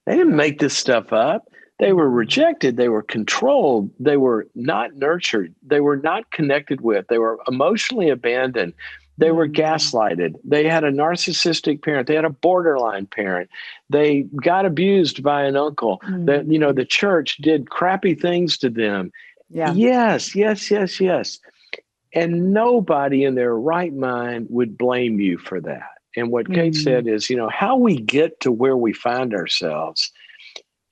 Speaker 3: They didn't make this stuff up. They were rejected. They were controlled. They were not nurtured. They were not connected with. They were emotionally abandoned. They were gaslighted. They had a narcissistic parent. They had a borderline parent. They got abused by an uncle. That, the church did crappy things to them.
Speaker 1: Yeah.
Speaker 3: Yes. And nobody in their right mind would blame you for that. And what Kate said is, how we get to where we find ourselves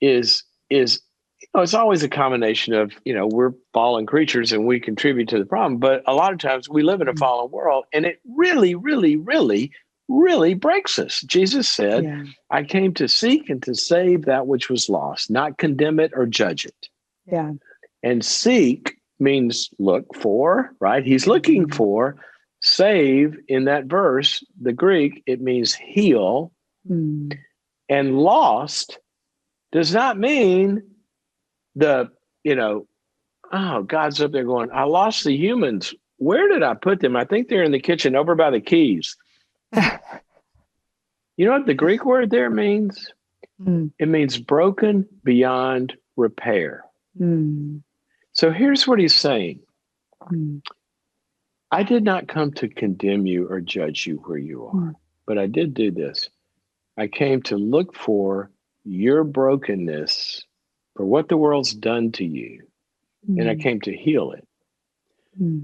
Speaker 3: is it's always a combination of, we're fallen creatures and we contribute to the problem. But a lot of times we live in a fallen world, and it really, really, really, really breaks us. Jesus said, I came to seek and to save that which was lost, not condemn it or judge it.
Speaker 1: Yeah.
Speaker 3: And seek means look for, right? He's looking for. Save, in that verse, the Greek, it means heal. And lost does not mean God's up there going, I lost the humans. Where did I put them? I think they're in the kitchen over by the keys. You know what the Greek word there means? It means broken beyond repair. So here's what he's saying. I did not come to condemn you or judge you where you are, but I did do this. I came to look for your brokenness, for what the world's done to you, and I came to heal it.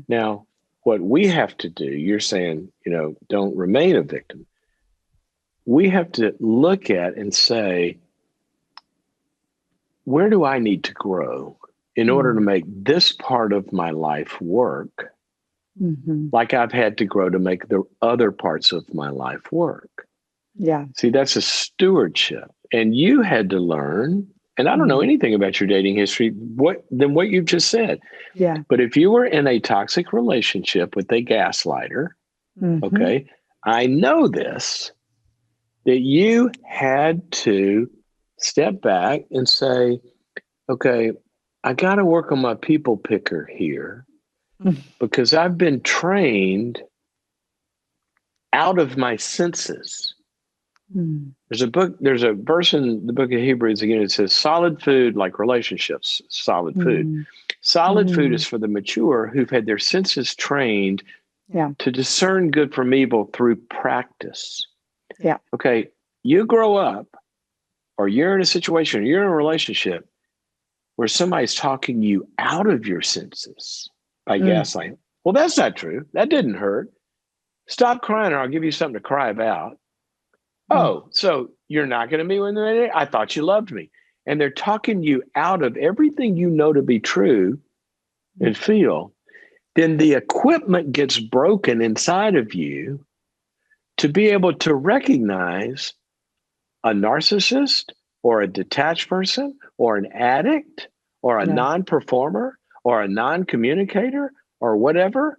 Speaker 3: Now, what we have to do, you're saying, don't remain a victim. We have to look at and say, where do I need to grow in order to make this part of my life work? Like I've had to grow to make the other parts of my life work.
Speaker 1: Yeah.
Speaker 3: See, that's a stewardship. And you had to learn, and I don't know anything about your dating history, than what you've just said.
Speaker 1: Yeah.
Speaker 3: But if you were in a toxic relationship with a gaslighter, okay, I know this, that you had to step back and say, okay, I got to work on my people picker here. Because I've been trained out of my senses. There's a verse in the book of Hebrews, again, it says solid food, like relationships, solid food. Solid food is for the mature who've had their senses trained to discern good from evil through practice.
Speaker 1: Yeah.
Speaker 3: Okay, you grow up, or you're in a situation, or you're in a relationship where somebody's talking you out of your senses by gaslighting. Well, that's not true. That didn't hurt. Stop crying or I'll give you something to cry about. Oh, so you're not going to be with me? I thought you loved me. And they're talking you out of everything you know to be true and feel. Then the equipment gets broken inside of you to be able to recognize a narcissist or a detached person or an addict or a non-performer or a non-communicator or whatever.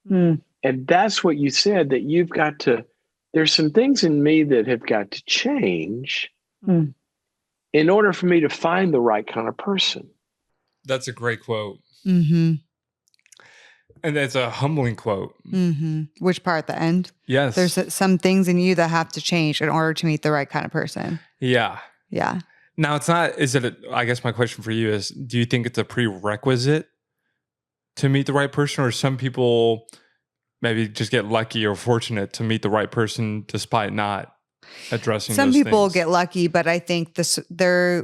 Speaker 3: And that's what you said, that you've got to, there's some things in me that have got to change in order for me to find the right kind of person.
Speaker 2: That's a great quote. And it's a humbling quote.
Speaker 1: Which part, the end?
Speaker 2: Yes.
Speaker 1: There's some things in you that have to change in order to meet the right kind of person.
Speaker 2: Yeah.
Speaker 1: Yeah.
Speaker 2: Now, it's not, I guess my question for you is, do you think it's a prerequisite to meet the right person, or some people maybe just get lucky or fortunate to meet the right person despite not addressing
Speaker 1: some
Speaker 2: those
Speaker 1: people
Speaker 2: things?
Speaker 1: get lucky, but I think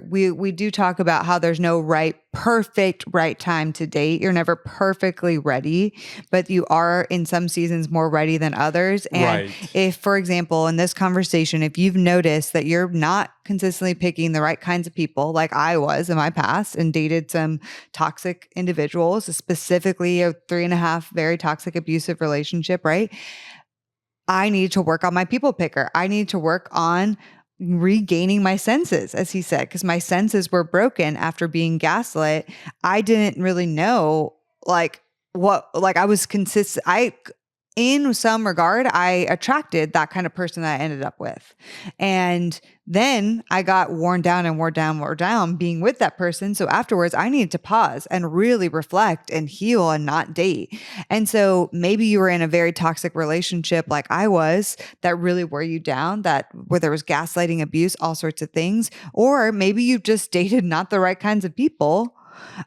Speaker 1: we do talk about how there's no perfect right time to date. You're never perfectly ready, but you are in some seasons more ready than others. And if, for example, in this conversation, if you've noticed that you're not consistently picking the right kinds of people, like I was in my past and dated some toxic individuals, specifically a 3.5 very toxic abusive relationship, right? I need to work on my people picker. I need to work on regaining my senses, as he said, because my senses were broken after being gaslit. I didn't really know I was consistent. In some regard, I attracted that kind of person that I ended up with. And then I got worn down being with that person. So afterwards, I needed to pause and really reflect and heal and not date. And so maybe you were in a very toxic relationship like I was that really wore you down, where there was gaslighting, abuse, all sorts of things. Or maybe you just dated not the right kinds of people.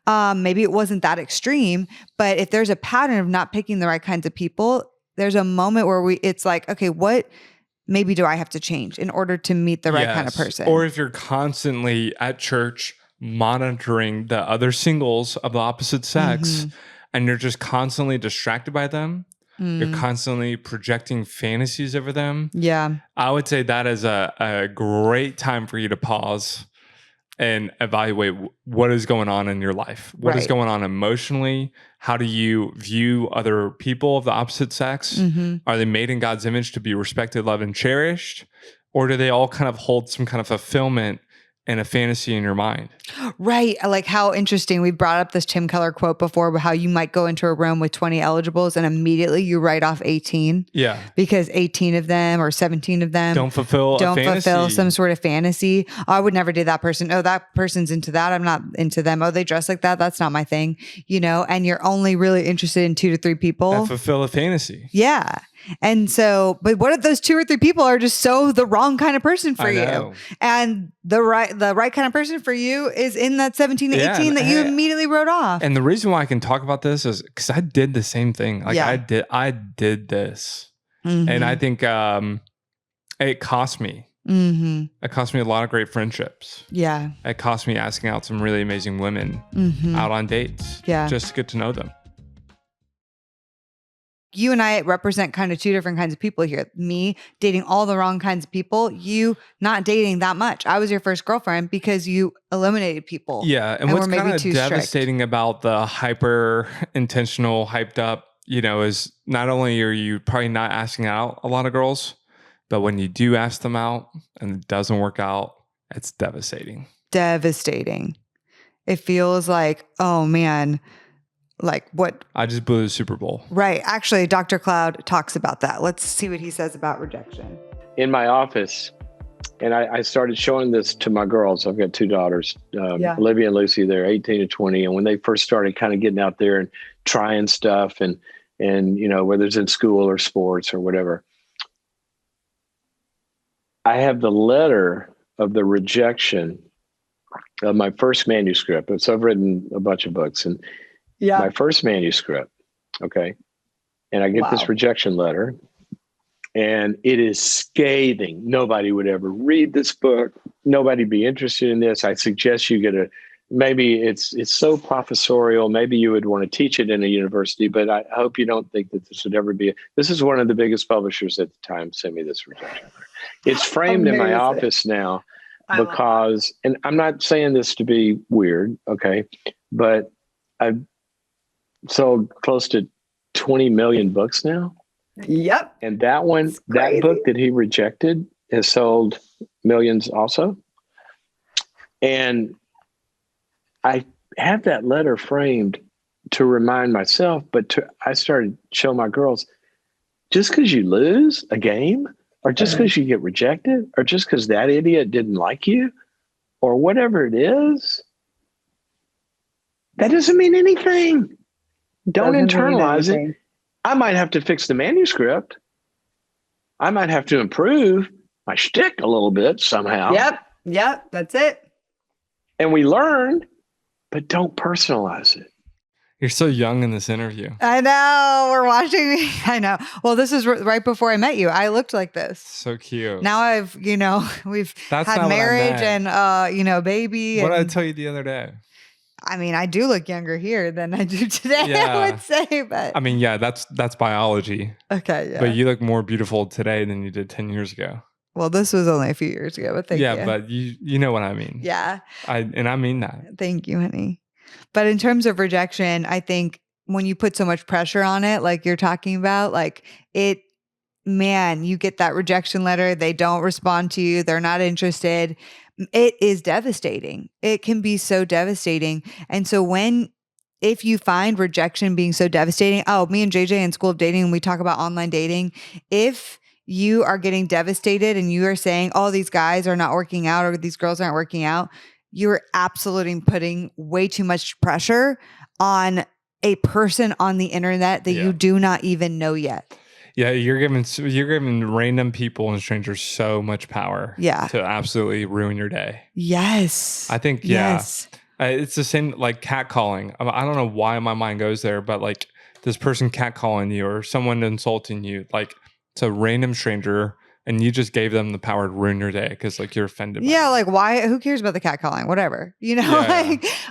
Speaker 1: Maybe it wasn't that extreme, but if there's a pattern of not picking the right kinds of people, there's a moment where it's like, okay, what maybe do I have to change in order to meet the right kind of person?
Speaker 2: Or if you're constantly at church monitoring the other singles of the opposite sex and you're just constantly distracted by them, you're constantly projecting fantasies over them.
Speaker 1: Yeah.
Speaker 2: I would say that is a great time for you to pause and evaluate what is going on in your life. What is going on emotionally? How do you view other people of the opposite sex? Are they made in God's image to be respected, loved, and cherished? Or do they all kind of hold some kind of fulfillment and a fantasy in your mind?
Speaker 1: Right. Like how interesting. We brought up this Tim Keller quote before, how you might go into a room with 20 eligibles and immediately you write off 18.
Speaker 2: Yeah.
Speaker 1: Because 18 of them or 17 of them
Speaker 2: don't fulfill
Speaker 1: some sort of fantasy. Oh, I would never date that person. Oh, that person's into that. I'm not into them. Oh, they dress like that. That's not my thing. And you're only really interested in 2 to 3 people
Speaker 2: that fulfill a fantasy.
Speaker 1: Yeah. And so, but what if those 2 or 3 people are just the wrong kind of person for you? And the right kind of person for you is in that 17 to 18 that you immediately wrote off.
Speaker 2: And the reason why I can talk about this is because I did the same thing. Like I did this. And I think it cost me. It cost me a lot of great friendships.
Speaker 1: Yeah.
Speaker 2: It cost me asking out some really amazing women out on dates.
Speaker 1: Yeah.
Speaker 2: Just to get to know them.
Speaker 1: You and I represent kind of 2 different kinds of people here. Me dating all the wrong kinds of people. You not dating that much. I was your first girlfriend because you eliminated people.
Speaker 2: Yeah. And what's kind of devastating about the hyper intentional, hyped up, is not only are you probably not asking out a lot of girls, but when you do ask them out and it doesn't work out, it's devastating.
Speaker 1: Devastating. It feels like, oh man, like what?
Speaker 2: I just blew the Super Bowl.
Speaker 1: Right. Actually, Dr. Cloud talks about that. Let's see what he says about rejection.
Speaker 3: In my office, and I started showing this to my girls. I've got 2 daughters, Olivia and Lucy. They're 18 and 20. And when they first started kind of getting out there and trying stuff and whether it's in school or sports or whatever, I have the letter of the rejection of my first manuscript. So I've written a bunch of books and my first manuscript. Okay. And I get this rejection letter and it is scathing. Nobody would ever read this book. Nobody be interested in this. I suggest you get maybe it's so professorial. Maybe you would want to teach it in a university, but I hope you don't think that this would ever be. This is one of the biggest publishers at the time sent me this rejection letter. It's framed in my office now because, and I'm not saying this to be weird. Okay. But I've sold close to 20 million books now.
Speaker 1: Yep.
Speaker 3: And that book that he rejected has sold millions also. And I have that letter framed to remind myself, but I started showing my girls, just because you lose a game or just because you get rejected or just because that idiot didn't like you or whatever it is, that doesn't mean anything. Don't internalize it. I might have to fix the manuscript. I might have to improve my shtick a little bit somehow.
Speaker 1: Yep. That's it.
Speaker 3: And we learn, but don't personalize it.
Speaker 2: You're so young in this interview.
Speaker 1: I know. We're watching me. I know. Well, this is right before I met you. I looked like this.
Speaker 2: So cute.
Speaker 1: Now we've had marriage and, baby.
Speaker 2: What did I tell you the other day?
Speaker 1: I mean, I do look younger here than I do today, I would say, but
Speaker 2: I mean, that's biology.
Speaker 1: Okay, yeah.
Speaker 2: But you look more beautiful today than you did 10 years ago.
Speaker 1: Well, this was only a few years ago, but thank you.
Speaker 2: Yeah, but you know what I mean.
Speaker 1: Yeah.
Speaker 2: I mean that.
Speaker 1: Thank you, honey. But in terms of rejection, I think when you put so much pressure on it, like you're talking about, like you get that rejection letter, they don't respond to you, they're not interested. It is devastating. It can be so devastating. And so if you find rejection being so devastating, me and JJ in School of Dating, we talk about online dating. If you are getting devastated and you are saying, oh, these guys are not working out or these girls aren't working out, you're absolutely putting way too much pressure on a person on the internet that you do not even know yet.
Speaker 2: Yeah, you're giving random people and strangers so much power to absolutely ruin your day.
Speaker 1: Yes.
Speaker 2: I think, it's the same like catcalling. I don't know why my mind goes there, but like this person catcalling you or someone insulting you, like it's a random stranger and you just gave them the power to ruin your day because like you're offended by
Speaker 1: Yeah,
Speaker 2: it.
Speaker 1: like why? Who cares about the catcalling? Whatever,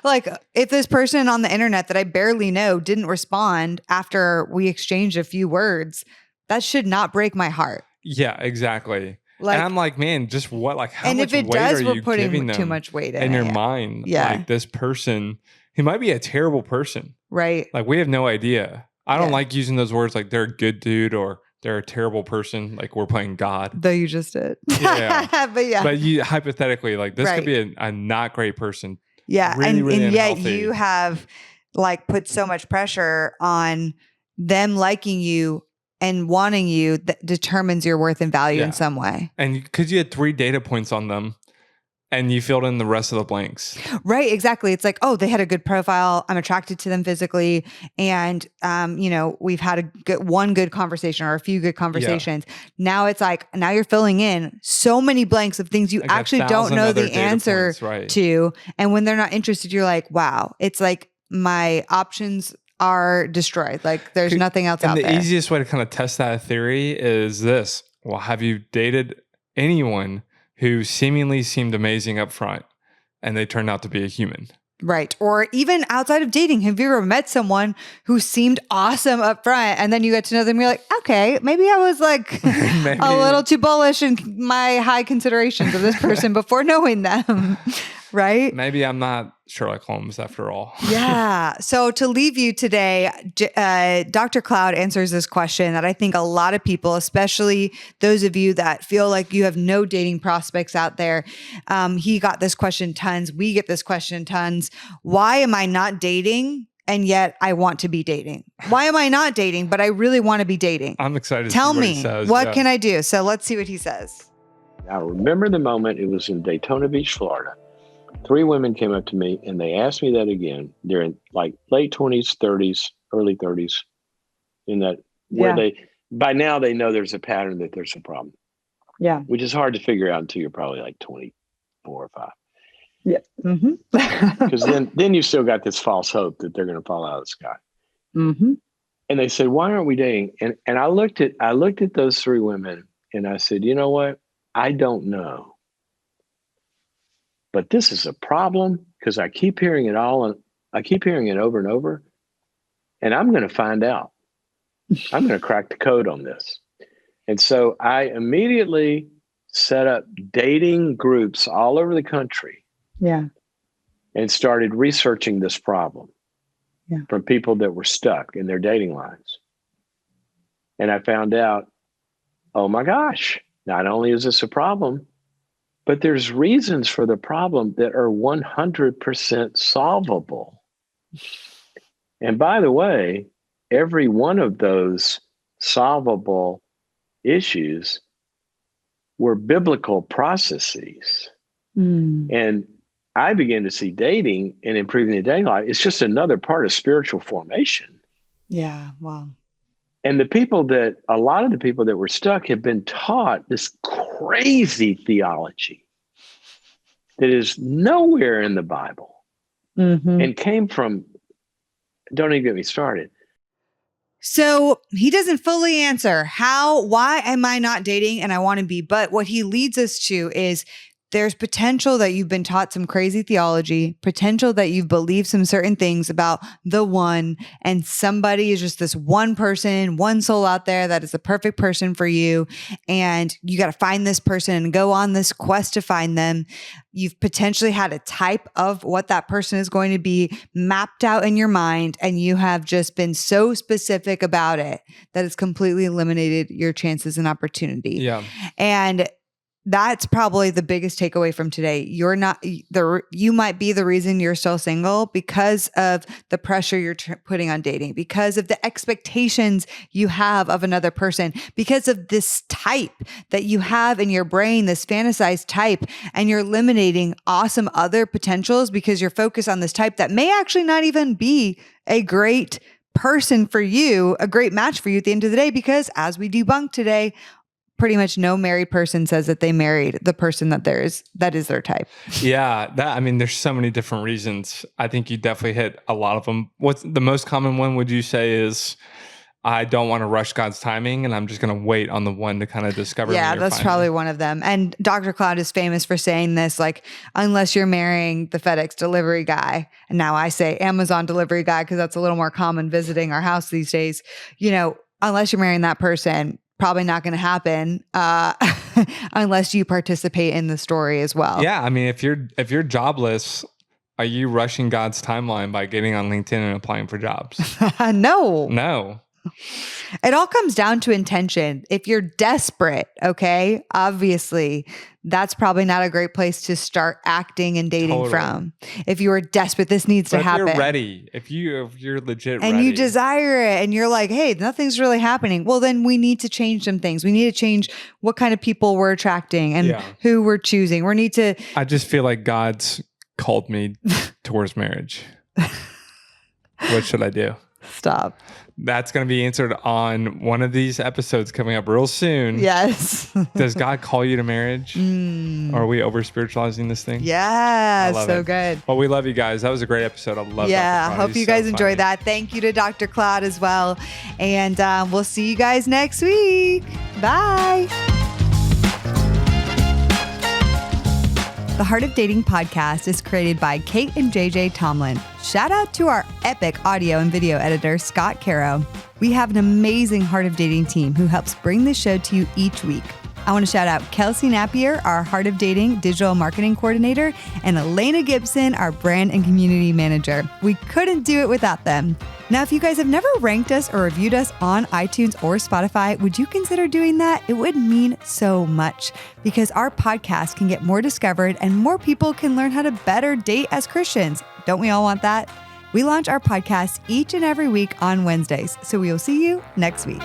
Speaker 1: like if this person on the internet that I barely know didn't respond after we exchanged a few words, that should not break my heart.
Speaker 2: Yeah, exactly.
Speaker 1: Like,
Speaker 2: and I'm like, man, just what? Like, how
Speaker 1: and
Speaker 2: much
Speaker 1: if it
Speaker 2: weight
Speaker 1: does,
Speaker 2: are
Speaker 1: we're
Speaker 2: you
Speaker 1: putting
Speaker 2: giving
Speaker 1: too
Speaker 2: them
Speaker 1: much weight
Speaker 2: in your
Speaker 1: it.
Speaker 2: mind?
Speaker 1: Yeah.
Speaker 2: Like this person, he might be a terrible person.
Speaker 1: Right.
Speaker 2: Like we have no idea. I don't like using those words like they're a good dude or they're a terrible person. Like we're playing God.
Speaker 1: Though you just did.
Speaker 2: Yeah.
Speaker 1: But
Speaker 2: But you hypothetically, like this could be a not great person.
Speaker 1: Yeah.
Speaker 2: Really, really
Speaker 1: and yet
Speaker 2: unhealthy.
Speaker 1: you have like put so much pressure on them liking you and wanting you that determines your worth and value in some way.
Speaker 2: And because you had 3 data points on them and you filled in the rest of the blanks.
Speaker 1: Right. Exactly. It's like, oh, they had a good profile. I'm attracted to them physically. And, we've had one good conversation or a few good conversations. Yeah. Now it's like, now you're filling in so many blanks of things you
Speaker 2: like
Speaker 1: actually don't know the answer to. And when they're not interested, you're like, wow, it's like my options are destroyed. Like there's nothing else out there.
Speaker 2: And the easiest way to kind of test that theory is this. Well, have you dated anyone who seemingly seemed amazing up front and they turned out to be a human?
Speaker 1: Right. Or even outside of dating, have you ever met someone who seemed awesome up front and then you get to know them, you're like, okay, maybe I was like a little too bullish in my high considerations of this person before knowing them. Right?
Speaker 2: Maybe I'm not Sherlock Holmes after all.
Speaker 1: Yeah. So to leave you today, Dr. Cloud answers this question that I think a lot of people, especially those of you that feel like you have no dating prospects out there, he got this question tons. We get this question tons. Why am I not dating? And yet I want to be dating. Why am I not dating, but I really want to be dating?
Speaker 2: I'm excited
Speaker 1: Tell
Speaker 2: to see
Speaker 1: me,
Speaker 2: what he says.
Speaker 1: What can I do? So let's see what he says.
Speaker 3: I remember the moment. It was in Daytona Beach, Florida. 3 women came up to me and they asked me that again. They're in like late 20s, 30s, early 30s. In that where by now they know there's a pattern, that there's a problem.
Speaker 1: Yeah.
Speaker 3: Which is hard to figure out until you're probably like 24 or 5.
Speaker 1: Yeah.
Speaker 3: Because then you still got this false hope that they're going to fall out of the sky.
Speaker 1: Mm-hmm.
Speaker 3: And they said, why aren't we dating? And I looked at those 3 women and I said, you know what? I don't know. But this is a problem because I keep hearing it over and over. And I'm going to find out. I'm going to crack the code on this. And so I immediately set up dating groups all over the country.
Speaker 1: Yeah.
Speaker 3: And started researching this problem from people that were stuck in their dating lives. And I found out, oh my gosh, not only is this a problem, but there's reasons for the problem that are 100% solvable. And by the way, every one of those solvable issues were biblical processes. And I began to see dating and improving the dating life. It's just another part of spiritual formation.
Speaker 1: Yeah. Wow.
Speaker 3: And a lot of the people that were stuck have been taught this crazy theology that is nowhere in the Bible and came from, don't even get me started.
Speaker 1: So he doesn't fully answer why am I not dating and I want to be, but what he leads us to is there's potential that you've been taught some crazy theology, potential that you've believed some certain things about the one, and somebody is just this one person, one soul out there that is the perfect person for you. And you got to find this person and go on this quest to find them. You've potentially had a type of what that person is going to be mapped out in your mind, and you have just been so specific about it that it's completely eliminated your chances and opportunity.
Speaker 2: Yeah.
Speaker 1: And that's probably the biggest takeaway from today. You might be the reason you're still single because of the pressure you're putting on dating, because of the expectations you have of another person, because of this type that you have in your brain, this fantasized type, and you're eliminating awesome other potentials because you're focused on this type that may actually not even be a great person for you, a great match for you at the end of the day, because as we debunked today, pretty much no married person says that they married the person that is their type.
Speaker 2: Yeah, there's so many different reasons. I think you definitely hit a lot of them. What's the most common one would you say is, I don't want to rush God's timing and I'm just going to wait on the one to kind of discover me?
Speaker 1: Yeah, that's probably one of them. And Dr. Cloud is famous for saying this, like, unless you're marrying the FedEx delivery guy. And now I say Amazon delivery guy because that's a little more common visiting our house these days. Unless you're marrying that person, probably not going to happen unless you participate in the story as well.
Speaker 2: Yeah, if you're jobless, are you rushing God's timeline by getting on LinkedIn and applying for jobs?
Speaker 1: No. It all comes down to intention. If you're desperate, okay, obviously, that's probably not a great place to start acting and dating from. If you are desperate, this needs to happen.
Speaker 2: If you're ready, if you're legit
Speaker 1: and
Speaker 2: ready.
Speaker 1: you desire it and you're like, hey, nothing's really happening. Well, then we need to change some things. We need to change what kind of people we're attracting and who we're choosing. I
Speaker 2: just feel like God's called me towards marriage. What should I do?
Speaker 1: Stop.
Speaker 2: That's going to be answered on one of these episodes coming up real soon.
Speaker 1: Yes.
Speaker 2: Does God call you to marriage? Or are we over spiritualizing this thing?
Speaker 1: Yeah, so good.
Speaker 2: Well, we love you guys. That was a great episode. I love
Speaker 1: Yeah, hope you guys enjoyed that. Thank you to Dr. Cloud as well. And we'll see you guys next week. Bye. The Heart of Dating podcast is created by Kate and JJ Tomlin. Shout out to our epic audio and video editor, Scott Caro. We have an amazing Heart of Dating team who helps bring this show to you each week. I want to shout out Kelsey Napier, our Heart of Dating digital marketing coordinator, and Elena Gibson, our brand and community manager. We couldn't do it without them. Now, if you guys have never ranked us or reviewed us on iTunes or Spotify, would you consider doing that? It would mean so much because our podcast can get more discovered and more people can learn how to better date as Christians. Don't we all want that? We launch our podcast each and every week on Wednesdays, so we will see you next week.